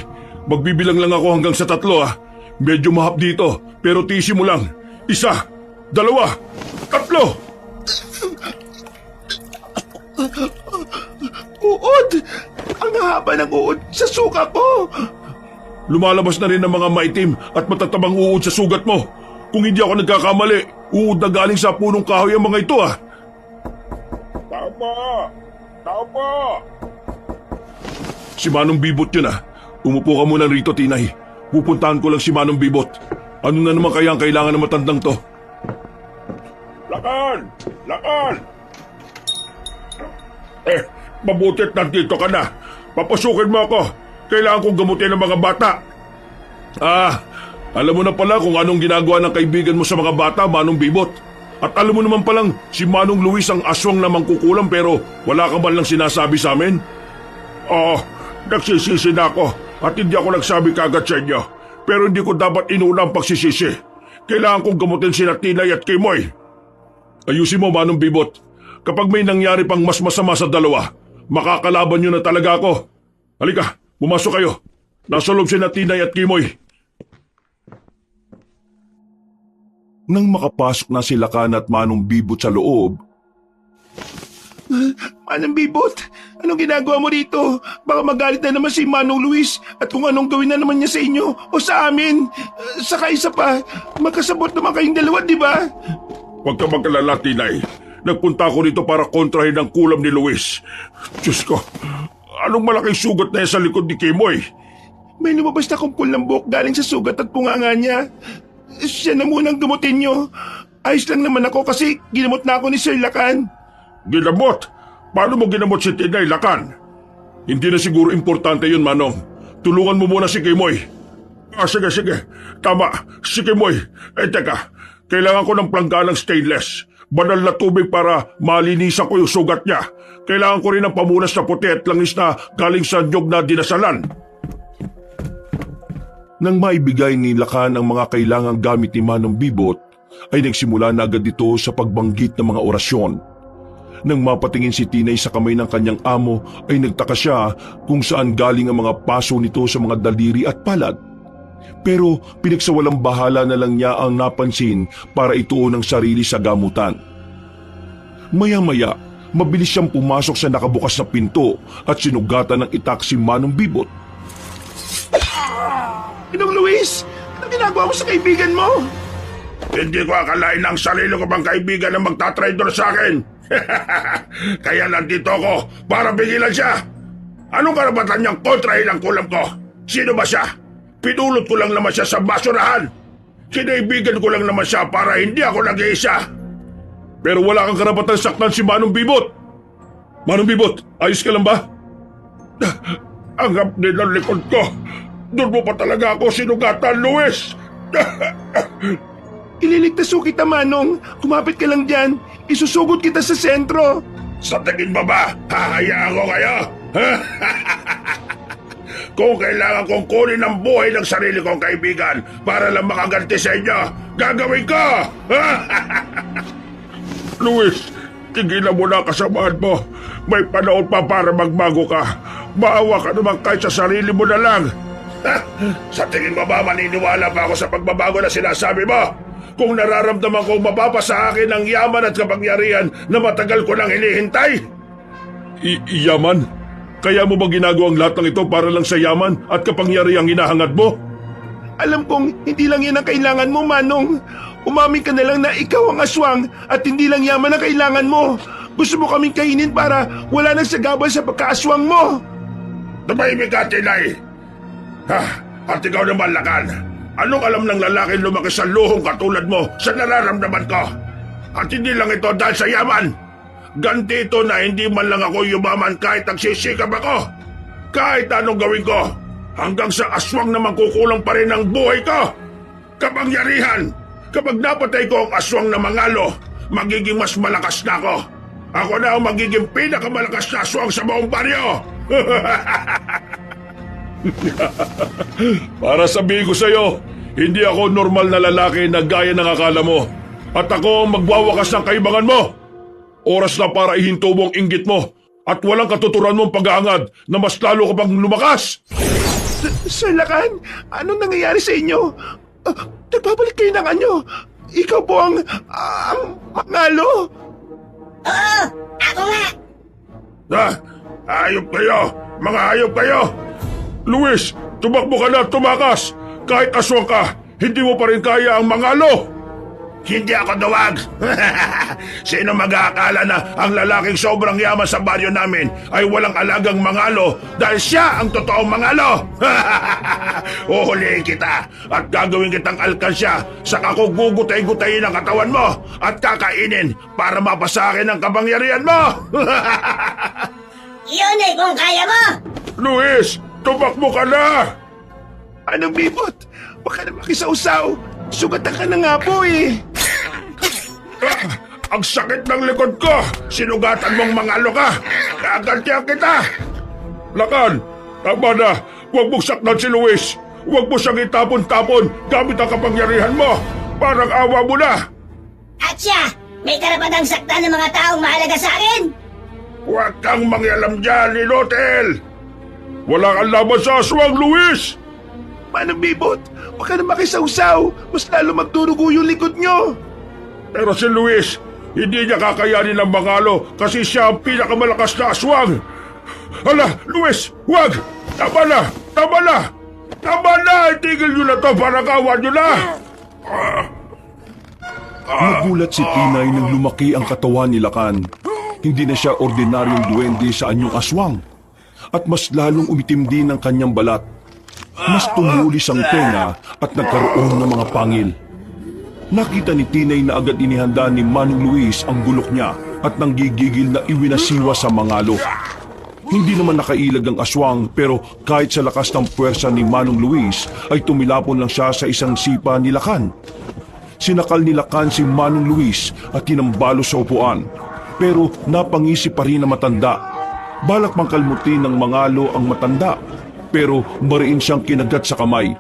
Magbibilang lang ako hanggang sa 3, ah. Medyo mahap dito, pero tisi mo lang. 1, 2, 3. Uod! Ang haba ng uod sa suka ko! Lumalabas na rin ang mga maitim at matatabang uod sa sugat mo. Kung hindi ako nagkakamali, uod na galing sa punong kahoy ang mga ito, ah. Tama! Tama! Si Manong Bibot yun, ah. Umupo ka muna rito, Tinay. Pupuntahan ko lang si Manong Bibot. Ano na naman kaya ang kailangan ng matandang to? Lakan! Lakan! Mabutit nandito ka na. Papasukin mo ako. Kailangan kong gamutin ang mga bata. Alam mo na pala kung anong ginagawa ng kaibigan mo sa mga bata, Manong Bibot. At alam mo naman palang si Manong Luis ang aswang na mangkukulam pero wala ka man lang sinasabi sa amin? Nagsisisi na ako at hindi ako nagsabi kagad sa inyo. Pero hindi ko dapat inuna ang pagsisisi. Kailangan kong gamutin sina Tinay at Kimoy. Ayusin mo, Manong Bibot. Kapag may nangyari pang mas masama sa dalawa, makakalaban nyo na talaga ako. Halika, pumasok kayo. Nasa loob sina Tinay at Kimoy. Nang makapasok na si Lakan at Manong Bibot sa loob, Manong Bibot, anong ginagawa mo dito? Baka magalit na naman si Manong Luis at kung anong gawin na naman niya sa inyo o sa amin. Saka isa pa, magkasabot naman kayong dalawa, di ba? Huwag ka magkalala, Tinay. Nagpunta ako dito para kontrahin ang kulam ni Luis. Diyos ko, anong malaking sugat na yan sa likod ni Kimoy? May lumabas na kumpul ng buhok galing sa sugat at bunganga niya. Siya na munang gamutin niyo. Ayos lang naman ako kasi ginamot na ako ni Sir Lakan. Ginamot? Paano mo ginamot si Tinay, Lakan? hindi na siguro importante yun, Manong. Tulungan mo muna si Kimoy. Sige. Tama, si Kimoy. Teka, kailangan ko ng plangganang stainless. Banal na tubig para malinisan ko yung sugat niya. Kailangan ko rin ng pamunas na puti at langis na galing sa nyog na dinasalan. Nang maibigay ni Lakan ang mga kailangang gamit ni Manong Bibot, ay nagsimula na agad ito sa pagbanggit ng mga orasyon. Nang mapatingin si Tinay sa kamay ng kanyang amo, ay nagtaka siya kung saan galing ang mga paso nito sa mga daliri at palad. Pero pinagsawalang bahala na lang niya ang napansin para ituon ang sarili sa gamutan. Maya-maya, mabilis siyang pumasok sa nakabukas na pinto at sinugatan ng itak si Manong Bibot. Inong Luis, ano ginagawa mo sa kaibigan mo? Hindi ko akalain ng sarili ko bang kaibigan na magtatraidor sa akin. Kaya nandito ako para pigilan siya. Anong karapatan niyang kontrahin ang kulam ko? Sino ba siya? Pinulot ko lang naman siya sa basurahan. Kinaibigan ko lang naman siya para hindi ako nag-iisa. Pero wala kang karapatan saktan si Manong Bibot. Manong Bibot, ayos ka lang ba? Ang hapdi ng likod ko. Doon mo pa talaga ako sinugatan, Luis. Ililigtas ko kita, Manong. Kumapit ka lang dyan. Isusugod kita sa sentro. Sa tingin mo ba, hahayaan ko kayo? Kung kailangan kong kunin ang buhay ng sarili kong kaibigan para lang makaganti sa inyo, gagawin ko! Luis, tigilan mo na kasamaan mo. May panahon pa para magbago ka. Maawa ka naman kahit sa sarili mo na lang. Sa tingin mo ba maniniwala pa ako sa pagbabago na sinasabi mo? Kung nararamdaman kong mapapa sa akin ang yaman at kapangyarihan na matagal ko nang hinihintay? Yaman? Kaya mo ba ginagawang lahat ng ito para lang sa yaman at kapangyarihang hinahangad mo? Alam kong hindi lang yan ang kailangan mo, Manong. Umamin ka na lang na ikaw ang aswang at hindi lang yaman ang kailangan mo. Gusto mo kaming kainin para wala nang sagabal sa pagkaaswang mo. Tumahimik ka, Tinay. At ikaw naman, Lakan. Anong alam ng lalaking lumaki sa luhong katulad mo sa nararamdaman ko? At hindi lang ito dahil sa yaman. Ganti ito na hindi man lang ako yumaman kahit nagsisikap ako. Kahit anong gawin ko, hanggang sa aswang na magkukulang pa rin ang buhay ko. Kapangyarihan, kapag napatay ko ang aswang na mangalo, magiging mas malakas na ako. Ako na ang magiging pinakamalakas na aswang sa buong baryo. Para sabihin ko sa'yo, hindi ako normal na lalaki na gaya ng akala mo. At ako ang magwawakas ng kaibangan mo. Oras na para ihinto mo ang inggit mo at walang katuturan mong pag-aangad na mas lalo ka pang lumakas. Sir Lakan, anong nangyayari sa inyo? Nagbabalik kayo ng anyo. Ikaw po ang mangalo. Oo, ako nga. Hayop kayo! Mga hayop kayo! Luis, tumakbo ka na at tumakas. Kahit aswang ka, hindi mo pa rin kaya ang mangalo. Hindi ako duwag! Sino mag-aakala na ang lalaking sobrang yaman sa baryo namin ay walang alagang mangalo dahil siya ang totoong mangalo? Uhulihin kita at gagawin kitang alkansya, saka ko gugutay-gutayin ang katawan mo at kakainin para mapasakin ang kapangyarihan mo! Yun eh kung kaya mo. Luis, tumakbo ka na! Anong bibot? Baka na makisausaw. Sugatan ka na nga po eh. Ang sakit ng likod ko! Sinugatan mong mangalo ka! Kagantihan kita! Lakan, tama na. Huwag mong saktan si Luis. Huwag mo siyang itapon-tapon gamit ang kapangyarihan mo. Parang awa mo na. At siya, may karapatang saktan ng mga taong mahalaga sa akin. Huwag kang mangialam dyan, Linotel! Wala kang laban sa aswang, Luis! Manong bibot, baka na makisausaw. Mas lalo magdurugo yung likod nyo. Pero si Luis, hindi niya kakayanin ang mangalo kasi siya ang pinakamalakas na aswang. Hala, Luis, huwag! Tama na! Tama na! Tama na! Itigil niyo na to para kawan niyo na! Nagulat si Tinay nang lumaki ang katawan ni Lakan. Hindi na siya ordinaryong duwende sa anyong aswang. At mas lalong umitim din ang kanyang balat. Mas tumulis ang tenga at nagkaroon ng mga pangil. Nakita ni Tinay na agad inihanda ni Manong Luis ang gulok niya at nanggigigil na iwinasiwa sa mangalo. Hindi naman nakailag ang aswang pero kahit sa lakas ng puwersa ni Manong Luis ay tumilapon lang siya sa isang sipa ni Lakan. Sinakal ni Lakan si Manong Luis at tinambalo sa upuan. Pero napangisi pa rin na matanda. Balak mang kalmutin ng mangalo ang matanda pero mariin siyang kinagat sa kamay.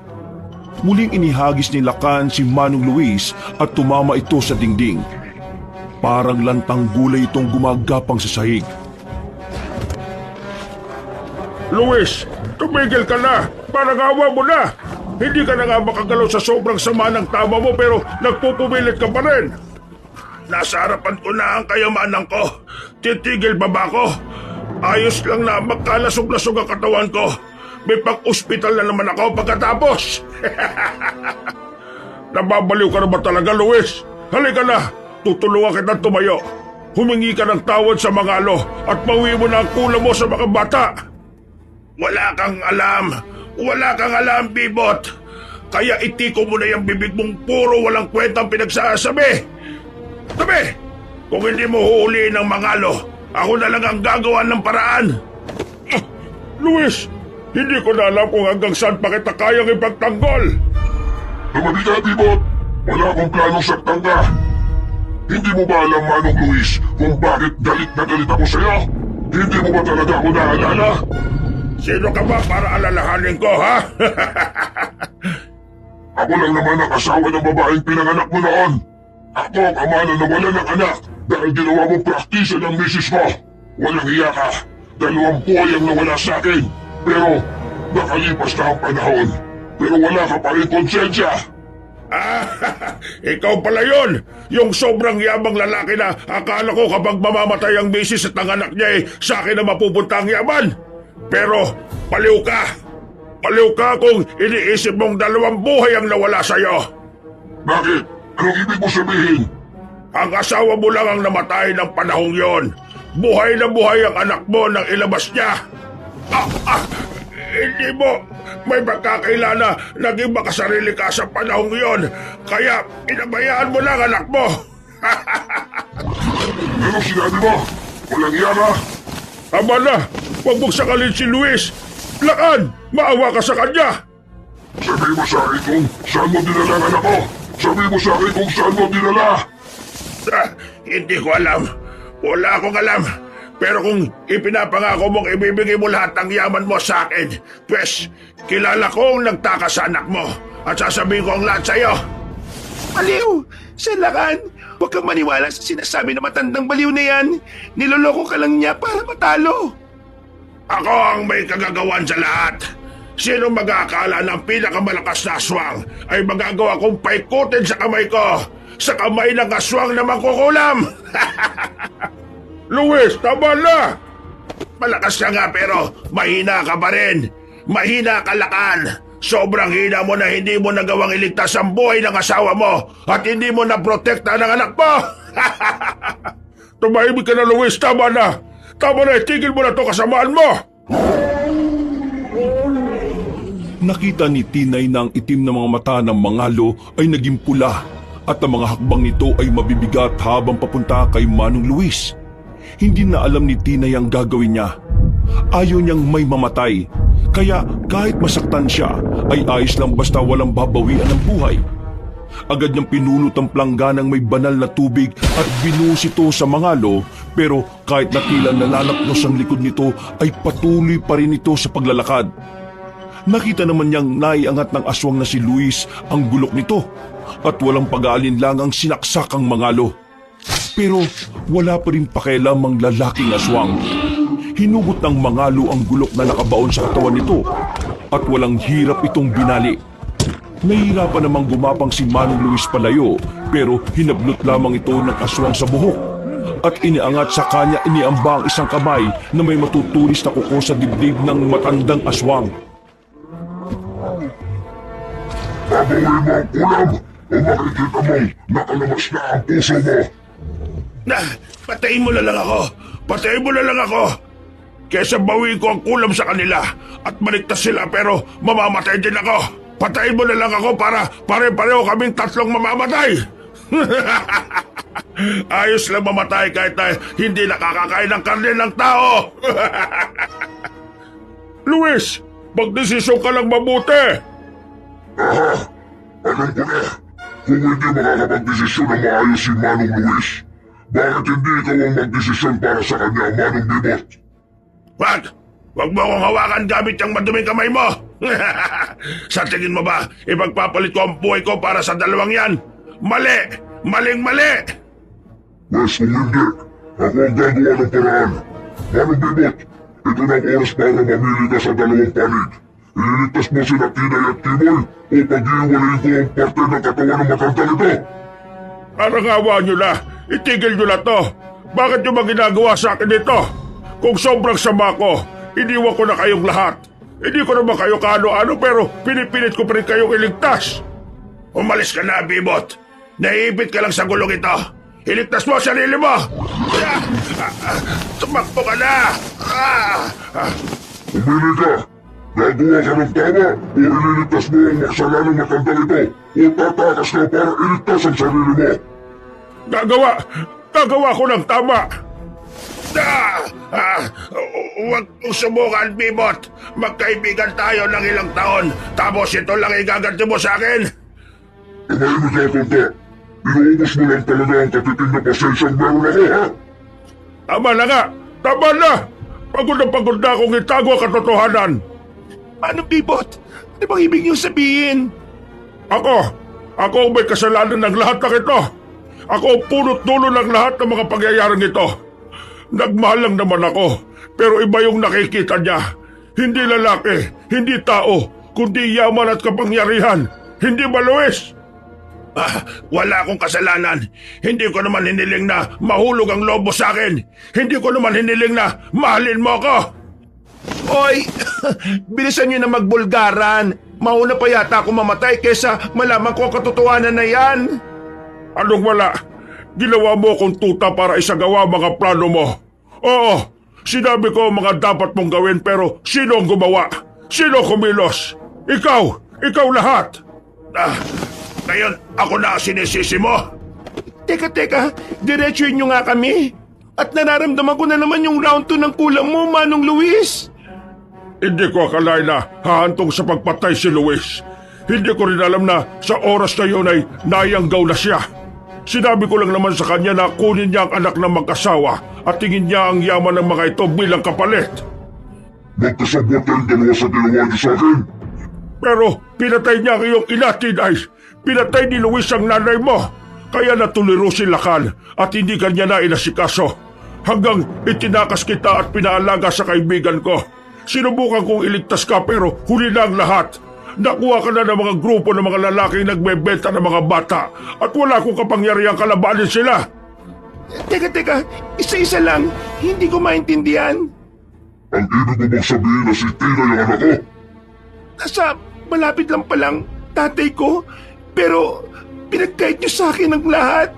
Muling inihagis ni Lakan si Manong Luis at tumama ito sa dingding. Parang lantang gulay itong gumagapang sa sahig. Luis, tumigil ka na! Parang awa mo na! Hindi ka na nga makagalaw sa sobrang sama ng tama mo pero nagpupumilit ka pa rin! Nasa harapan ko na ang kayamanan ko. Titigil pa ba ako? Ayos lang na magkalasog-lasog ang katawan ko. May pang-ospital na naman ako pagkatapos. Nababaliw ka na ba talaga, Luis? Halika na! Tutulungan kita tumayo. Humingi ka ng tawad sa mangalo at mauwi mo na ang kulang mo sa mga bata. Wala kang alam. Wala kang alam, Bibot. Kaya itiko mo na yung bibig mong puro walang kwentang pinagsasabi. Tabi! Kung hindi mo huhulihin ng mangalo, ako na lang ang gagawa ng paraan. Luis, hindi ko na alam kung hanggang saan pa kita kayang ipagtanggol. Tumali ka, Bibot! Wala akong planong saktan ka! Hindi mo ba alam, Manong Luis, kung bakit galit na galit ako sa'yo? Hindi mo ba talaga ako naalala? Sino ka ba para alalahanin ko, ha? Ako lang naman ang asawa ng babaeng pinanganak mo noon. Ako ang ama na nawalan ng anak dahil ginawa mong praktisa ng misis mo. Walang hiya ka. 2 buhay ang nawala sa akin. Pero nakalipas na ang panahon. Pero wala ka pa rin konsensya. Ikaw pala yun! Yung sobrang yabang lalaki na akala ko kapag mamamatay ang misis at ang anak niya sa akin na mapupunta ang yaman. Pero paliw ka! Paliw ka kung iniisip mong 2 buhay ang nawala sa'yo. Bakit? Anong ibig mo sabihin? Ang asawa mo lang ang namatay ng panahong yon. Buhay na buhay ang anak mo nang ilabas niya. Hindi mo may pagkakaila na naging makasarili ka sa panahong yon. Kaya inabayaan mo lang anak mo. Ano sinabi mo? Walang iya ka? Tama na! Huwag mong sakalin si Luis! Lakan! Maawa ka sa kanya! Sabi mo sa akin kung saan mo dinala ang anak ko! Sabi mo sa akin kung saan mo dinala! Hindi ko alam. Wala akong alam. Pero kung ipinapangako mong ibibigay mo lahat ng yaman mo sa akin, pues, kilala ko ang nagtakas sa anak mo at sasabihin ko ang lahat sa'yo. Baliw! Salakan! Huwag kang maniwala sa sinasabi na matandang baliw na yan. Niloloko ka lang niya para matalo. Ako ang may kagagawan sa lahat. Sino mag-aakala ng pinakamalakas na aswang ay magagawa kong paikutin sa kamay ko? Sa kamay ng aswang na mangkukulam! Luis, tama na! Malakas ka nga pero mahina ka pa rin. Mahina ka, Lakan. Sobrang hina mo na hindi mo nagawang iligtas ang buhay ng asawa mo at hindi mo naprotekta ng anak mo! Tumahimik ka na, Luis. Tama na! Tama na, itigil mo na to kasamaan mo! Nakita ni Tinay na ang itim na mga mata ng Mangalo ay naging pula at ang mga hakbang nito ay mabibigat habang papunta kay Manong Luis. Hindi na alam ni Tinay ang gagawin niya. Ayaw niyang may mamatay, kaya kahit masaktan siya ay ayos lang basta walang babawian ng buhay. Agad niyang pinulot ang plangganang may banal na tubig at binuhos ito sa Mangalo, pero kahit na tila nalalaknos ang likod nito ay patuloy pa rin ito sa paglalakad. Nakita naman niyang naiangat ng aswang na si Luis ang gulok nito at walang pag-aalinlang ang sinaksak ang Mangalo. Pero wala pa rin pakialam ang lalaking aswang. Hinugot ng Mangalo ang gulok na nakabaon sa katawan nito at walang hirap itong binali. Nahihirapan namang gumapang si Manong Luis palayo pero hinablot lamang ito ng aswang sa buhok at iniangat sa kanya iniamba ang isang kamay na may matutulis na kuko sa dibdib ng matandang aswang. Babawi mo ang ulam o makikita mong nakalabas na ang puso mo! Patayin mo na lang ako! Patayin mo na lang ako! Kesa bawiin ko ang kulam sa kanila at maligtas sila pero mamamatay din ako! Patayin mo na lang ako para pare-pareho kaming tatlong mamamatay! Ayos lang mamatay kahit na hindi nakakakain ng karne ng tao! Luis, magdesisyon ka lang mabuti! Alam ko na, kung hindi makakapag-desisyon ng maayos si Manong Luis, bakit hindi ikaw ang mag-desisyon para sa kanya, Manong Bibot? Wag! Wag mo akong hawakan gamit yung maduming kamay mo! Sa tingin mo ba, ipagpapalit ko ang buhay ko para sa dalawang yan? Mali! Maling-mali! Wes, kung hindi, ako ang gagawa ng paraan. Manong Bibot, ito na ang oras para mamili ka sa dalawang panig. Ililigtas mo sina Tinay at Timoy o pag-iwalayin ko ang parte ng katawan ng matandang ito. Parang awa nyo na! Itigil nyo na to! Bakit nyo ba ginagawa sa akin ito? Kung sobrang sama ko, iniwan ko na kayong lahat. Hindi ko naman kayo kaano-ano pero pinipilit ko pa rin kayong iligtas. Umalis ka na, Bibot. Naiipit ka lang sa gulong ito. Iligtas mo ang sarili mo! Tumakbo ka na! Umili ka! Gagawa ka ng tama o ililigtas mo ang maksalanang matandang ito o tatakas ka para iligtas ang sarili mo. Gagawa ko ng tama! Huwag mong subukan, Bibot. Magkaibigan tayo ng ilang taon, tapos ito lang igaganti mo sa akin. Tumahimik ka, Tonta. Inuubos mo lang talaga ang katiting na pasensyang meron ako, ha? Tama na nga! Tama na! Pagod na akong itago ang katotohanan. Manong Bibot, ano bang ibig niyo sabihin? Ako ang may kasalanan ng lahat ng ito. Ako ang punot-dulo ng lahat ng mga pangyayaring ito. Nagmahal lang naman ako, pero iba yung nakikita niya. Hindi lalaki, hindi tao, kundi yaman at kapangyarihan. Hindi ba, Luis? Wala akong kasalanan. Hindi ko naman hiniling na mahulog ang lobo sa akin. Hindi ko naman hiniling na mahalin mo ako. Oy, bilisan niyo na magbulgaran. Mauna pa yata ako mamatay kesa malaman ko ang katotohanan na yan. Anong wala? Ginawa mo akong tuta para isagawa mga plano mo. Oo, sinabi ko ang mga dapat mong gawin pero sino ang gumawa? Sino kumilos? Ikaw lahat. Ngayon ako na sinisisi mo. Teka, diretsuin nyo nga kami. At nararamdaman ko na naman yung round 2 ng kulam mo, Manong Luis. Hindi ko akalain na hahantong sa pagpatay si Luis. Hindi ko rin alam na sa oras na yun ay nayanggaw na siya. Sinabi ko lang naman sa kanya na kunin niya ang anak ng mag-asawa at tingin niya ang yaman ng mga ito bilang kapalit. Magkasabot kayong dalawa sa ginawa niyo sa akin. Pero pinatay niya ang iyong ina, Tinay. Pinatay ni Luis ang nanay mo. Kaya natuliro si Lakan at hindi kanya na inasikaso. Hanggang itinakas kita at pinaalaga sa kaibigan ko. Sinubukan kong iligtas ka pero huli na ang lahat. Nakuha ka na ng mga grupo ng mga lalaking nagbebenta ng mga bata at wala akong kapangyarihang kalabanin sila. Teka, isa-isa lang. Hindi ko maintindihan. Ang ibig mo bang sabihin na si Tina yung anak ko? Nasa malapit lang palang tatay ko, pero pinagkait niyo sa akin ang lahat.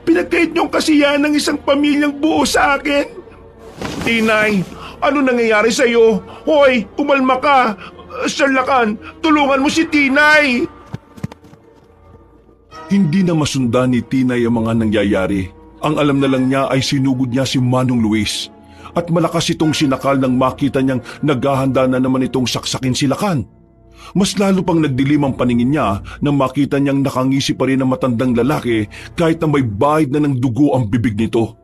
Pinagkait niyo ang kasiyahan ng isang pamilyang buo sa akin. Tinay, ano nangyayari sa'yo? Hoy, kumalma ka. Sir Lakan, tulungan mo si Tinay. Hindi na masundan ni Tinay ang mga nangyayari. Ang alam na lang niya ay sinugod niya si Manong Luis. At malakas itong sinakal nang makita niyang naghahanda na naman itong saksakin si Lakan. Mas lalo pang nagdilim ang paningin niya nang makita niyang nakangisi pa rin ang matandang lalaki kahit na may bahid na ng dugo ang bibig nito.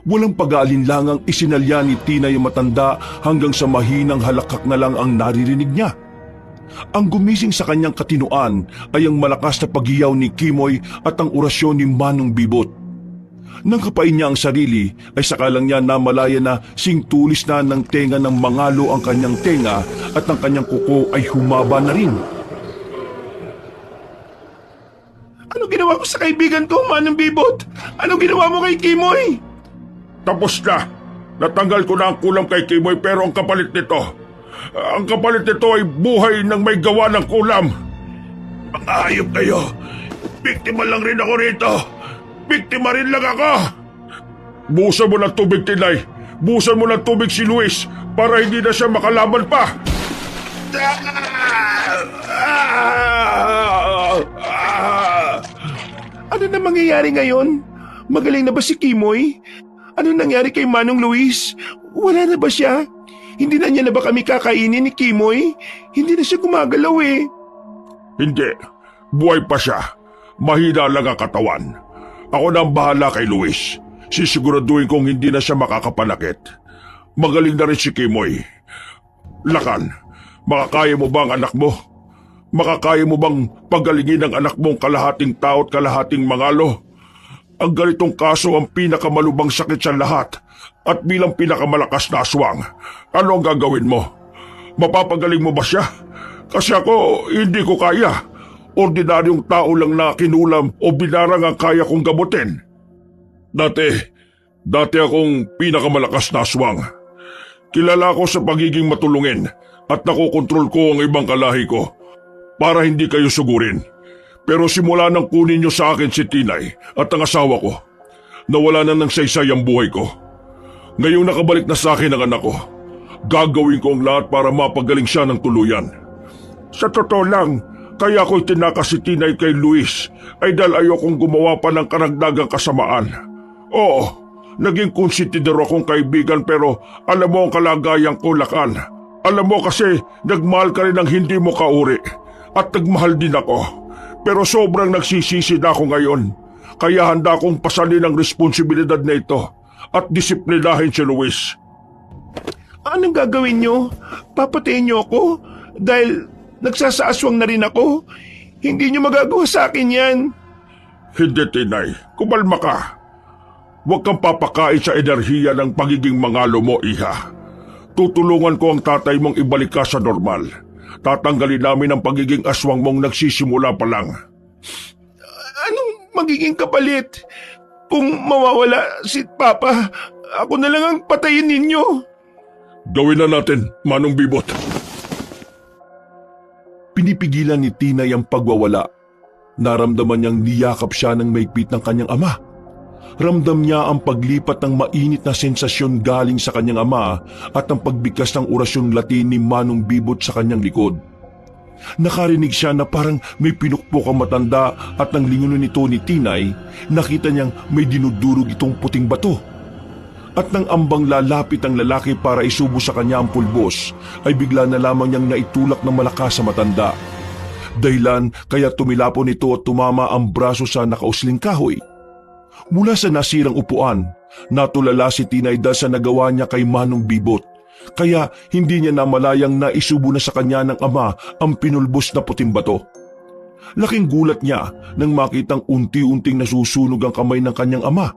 Walang pag-aalinlangang isinalya ni Tina yung matanda hanggang sa mahinang halakak na lang ang naririnig niya. Ang gumising sa kanyang katinuan ay ang malakas na paghiyaw ni Kimoy at ang orasyon ni Manong Bibot. Nang kapain niya ang sarili ay sakalang niya namalaya na singtulis na ng tenga ng mangalo ang kanyang tenga at ang kanyang kuko ay humaba na rin. Ano ginawa mo sa kaibigan ko, Manong Bibot? Ano ginawa mo kay Kimoy? Tapos na. Natanggal ko na ang kulam kay Kimoy pero ang kapalit nito ay buhay ng may gawa ng kulam. Mga hayop kayo. Biktima lang rin ako rito. Biktima rin lang ako. Busan mo ng tubig, Tinay. Busan mo ng tubig si Luis para hindi na siya makalaban pa. Ano na mangyayari ngayon? Magaling na ba si Kimoy? Ano nangyari kay Manong Luis? Wala na ba siya? Hindi na niya na ba kami kakainin ni Kimoy? Hindi na siya gumagalaw eh. Hindi. Buhay pa siya. Mahina lang ang katawan. Ako na ang bahala kay Luis. Sisiguraduhin kong hindi na siya makakapanakit. Magaling na rin si Kimoy. Lakan, makakaya mo ba ang anak mo? Makakaya mo bang pagalingin ang anak mong kalahating tao at kalahating mangalo? Ang ganitong kaso ang pinakamalubang sakit sa lahat at bilang pinakamalakas na aswang. Ano ang gagawin mo? Mapapagaling mo ba siya? Kasi ako, hindi ko kaya. Ordinaryong tao lang na kinulam o binarang ang kaya kong gamutin. Dati akong pinakamalakas na aswang. Kilala ko sa pagiging matulungin at nakokontrol ko ang ibang kalahi ko para hindi kayo sugurin. Pero simula nang kunin niyo sa akin si Tinay at ang asawa ko, nawala na ng saysay ang buhay ko. Ngayong nakabalik na sa akin ang anak ko, gagawin ko ang lahat para mapagaling siya ng tuluyan. Sa totoo lang, kaya ako'y tinakas si Tinay kay Luis ay dahil ayokong gumawa pa ng karagdagang kasamaan. Oo, naging konsidero akong kaibigan pero alam mo ang kalagayan ko, Lakan. Alam mo kasi nagmahal ka rin ng hindi mo kauri at nagmahal din ako. Pero sobrang nagsisisi na ako ngayon. Kaya handa akong pasalin ang responsibilidad na ito at disiplinahin si Luis. Anong gagawin niyo? Papatayin niyo ako? Dahil nagsasaaswang na rin ako? Hindi niyo magagawa sa akin yan. Hindi, Tinay. Kumalma ka. Huwag kang papakain sa enerhiya ng pagiging mangalo mo, iha. Tutulungan ko ang tatay mong ibalik ka sa normal. Tatanggalin namin ang pagiging aswang mong nagsisimula pa lang. Anong magiging kapalit? Kung mawawala si Papa, ako na lang ang patayin ninyo. Gawin na natin, Manong Bibot. Pinipigilan ni Tinay ang pagwawala. Naramdaman niyang niyakap siya ng maigpit ng kanyang ama. Ramdam niya ang paglipat ng mainit na sensasyon galing sa kanyang ama at ang pagbigkas ng orasyon Latin ni Manong Bibot sa kanyang likod. Nakarinig siya na parang may pinukpok ang matanda at nang lingunin nito ni Tinay, nakita niyang may dinudurog itong puting bato. At nang ambang lalapit ang lalaki para isubo sa kanya ang pulbos, ay bigla na lamang niyang naitulak ng malakas sa matanda. Dahilan kaya tumilapon ito at tumama ang braso sa nakausling kahoy. Mula sa nasirang upuan, natulala si Tinay dahil sa nagawa niya kay Manong Bibot. Kaya hindi niya namalayang naisubo na sa kanya ng ama ang pinulbos na puting bato. Laking gulat niya nang makitang unti-unting nasusunog ang kamay ng kanyang ama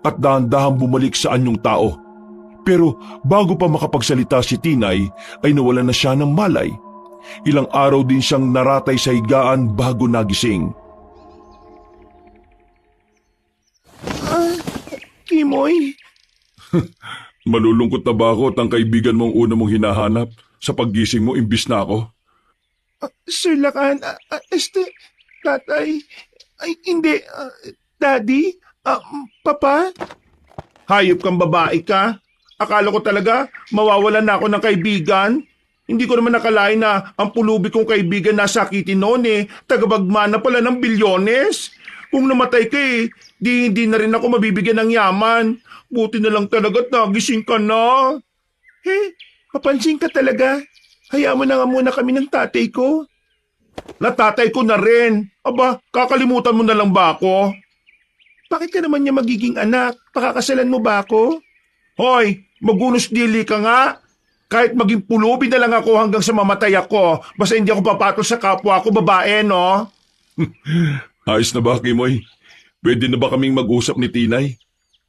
at dahan-dahang bumalik sa anyong tao. Pero bago pa makapagsalita si Tinay ay nawalan na siya ng malay. Ilang araw din siyang naratay sa higaan bago nagising. Kimoy, Malulungkot na ba ako at ang kaibigan mong una mong hinahanap sa paggising mo imbis na ako? Sir Lakan, tatay, ay hindi, daddy, papa. Hayop kang babae ka. Akala ko talaga mawawalan na ako ng kaibigan. Hindi ko naman nakalain na ang pulubi kong kaibigan nasakitin noon tagabagmana pala ng bilyones. Kung namatay ka hindi na rin ako mabibigyan ng yaman. Buti na lang talaga at nagising ka na. Papansin ka talaga. Hayaan mo na nga muna kami ng tatay ko. Natatay ko na rin. Aba, kakalimutan mo na lang ba ako? Bakit ka naman niya magiging anak? Pakakasalan mo ba ako? Hoy, magunos dili ka nga. Kahit maging pulubi na lang ako hanggang sa mamatay ako, basta hindi ako papatol sa kapwa ko babae, no? Ayos na ba, Kimoy? Pwede na ba kaming mag-usap ni Tinay?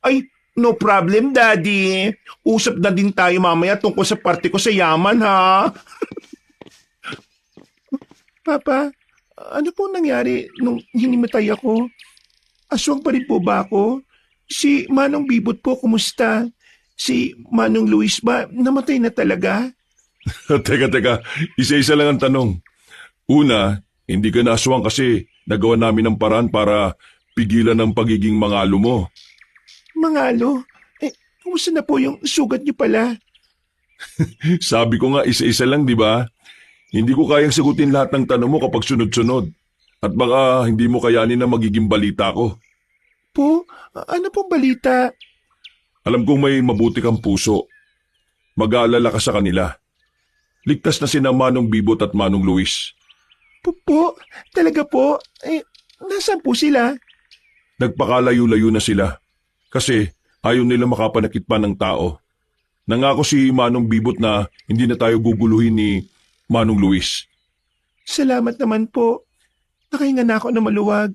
Ay, no problem, Daddy. Usap na din tayo mamaya tungkol sa parte ko sa yaman, ha? Papa, ano po nangyari nung hinimatay ako? Aswang pa rin po ba ako? Si Manong Bibot po, kumusta? Si Manong Luis ba, namatay na talaga? Teka, isa-isa lang ang tanong. Una, hindi ka naswang kasi nagawa namin ng paraan para pigilan ang pagiging mangalo mo. Mangalo? Kumusta na po yung sugat niyo pala? Sabi ko nga isa-isa lang, di ba? Hindi ko kayang sagutin lahat ng tanong mo kapag sunod-sunod. At baka hindi mo kayanin na magiging balita ko. Po? Ano pong balita? Alam kong may mabuti kang puso. Mag-aalala ka sa kanila. Ligtas na sina Manong Bibot at Manong Luis. Po? Talaga po? Nasaan po sila? Nagpakalayo-layo na sila. Kasi ayaw nila makapanakit pa ng tao. Nangako si Manong Bibot na hindi na tayo guguluhin ni Manong Luis. Salamat naman po. Nakahinga na ako na maluwag.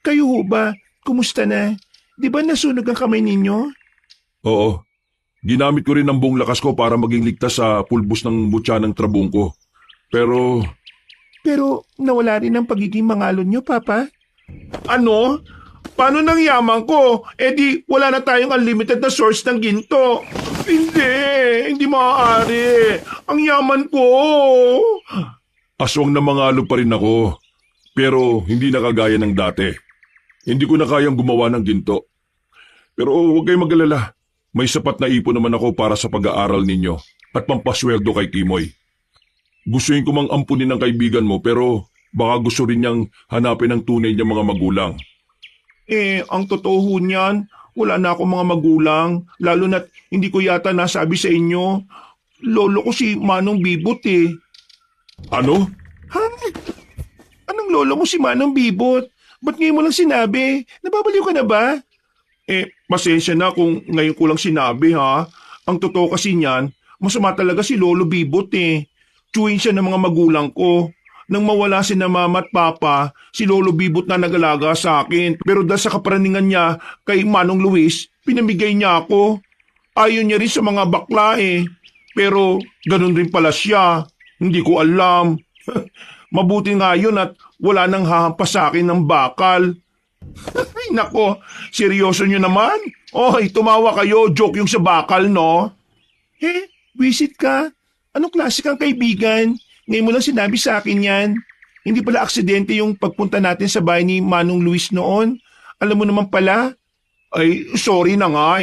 Kayo ho ba? Kumusta na? Di ba nasunog ang kamay ninyo? Oo. Ginamit ko rin ang buong lakas ko para maging ligtas sa pulbos ng butya ng trabong ko. Pero nawala rin ang pagiging mangalon nyo, Papa. Ano? Paano nang yaman ko? Di wala na tayong unlimited na source ng ginto. Hindi maaari. Ang yaman ko. aswang na mangalo pa rin ako. Pero hindi na kagaya ng dati. Hindi ko na kayang gumawa ng ginto. Pero huwag kayong mag-alala. May sapat na ipon naman ako para sa pag-aaral ninyo at pampasweldo kay Kimoy. Gustuin ko mang ampunin ng kaibigan mo pero baka gusto rin niyang hanapin ang tunay niyang mga magulang. Ang totoo ho niyan, wala na akong mga magulang, lalo na't hindi ko yata nasabi sa inyo. Lolo ko si Manong Bibot Ano? Ha? Anong lolo mo si Manong Bibot? Ba't ngayon mo lang sinabi? Nababaliw ka na ba? Pasensya na kung ngayon ko lang sinabi ha. Ang totoo kasi niyan, masama talaga si Lolo Bibot Tsuhin siya ng mga magulang ko. Nang mawala si na mama at papa, si Lolo Bibot na nag-alaga sa akin. Pero dahil sa kaparaningan niya kay Manong Luis, pinamigay niya ako. Ayaw niya rin sa mga bakla Pero ganun rin pala siya. Hindi ko alam. Mabuti nga yun at wala nang hahampas sa akin ng bakal. Ay nako, seryoso nyo naman? Oy, tumawa kayo, joke yung sa bakal, no? Wisit ka? Anong klase kang kaibigan? Ngayon mo lang sinabi sa akin yan. Hindi pala aksidente yung pagpunta natin sa bahay ni Manong Luis noon. Alam mo naman pala. Ay, sorry na nga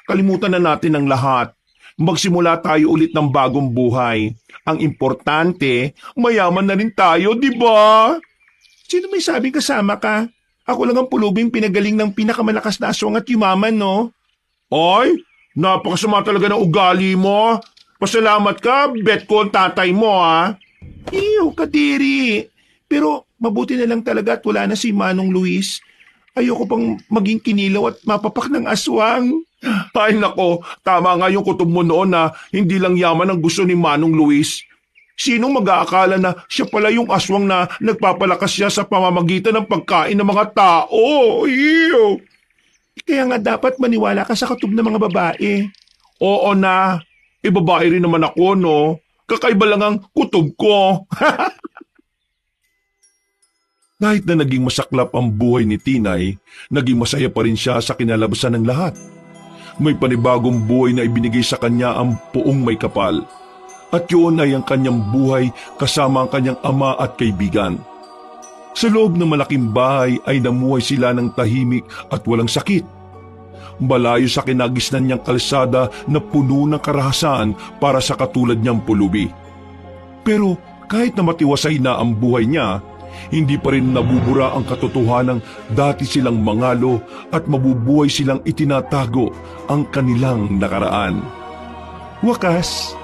Kalimutan na natin ang lahat. magsimula tayo ulit ng bagong buhay. Ang importante, mayaman na rin tayo, di ba? Sino may sabing kasama ka? Ako lang ang pulubing pinagaling ng pinakamalakas na aswang at yumaman, no? Ay, napakasama talaga ng ugali mo. Pasalamat ka, bet ko ang tatay mo, ha? Iyo, Kadiri. Pero mabuti na lang talaga at wala na si Manong Luis. Ayoko pang maging kinilaw at mapapak ng aswang. Ay nako, tama nga yung kutob mo noon na hindi lang yaman ang gusto ni Manong Luis. Sinong mag-aakala na siya pala yung aswang na nagpapalakas siya sa pamamagitan ng pagkain ng mga tao? Ew! Kaya nga dapat maniwala ka sa kutob ng mga babae. Oo na, babae rin naman ako, no? Kakaiba lang ang kutob ko. Kahit na naging masaklap ang buhay ni Tinay, naging masaya pa rin siya sa kinalabasan ng lahat. May panibagong buhay na ibinigay sa kanya ang Poong May Kapal. At yun ay ang kanyang buhay kasama ang kanyang ama at kaibigan. Sa loob ng malaking bahay ay namuhay sila ng tahimik at walang sakit. Malayo sa kinagisnan niyang kalsada na puno ng karahasan para sa katulad niyang pulubi. Pero kahit na matiwasay na ang buhay niya, hindi pa rin nabubura ang katotohanang dati silang mangalo at mabubuhay silang itinatago ang kanilang nakaraan. Wakas,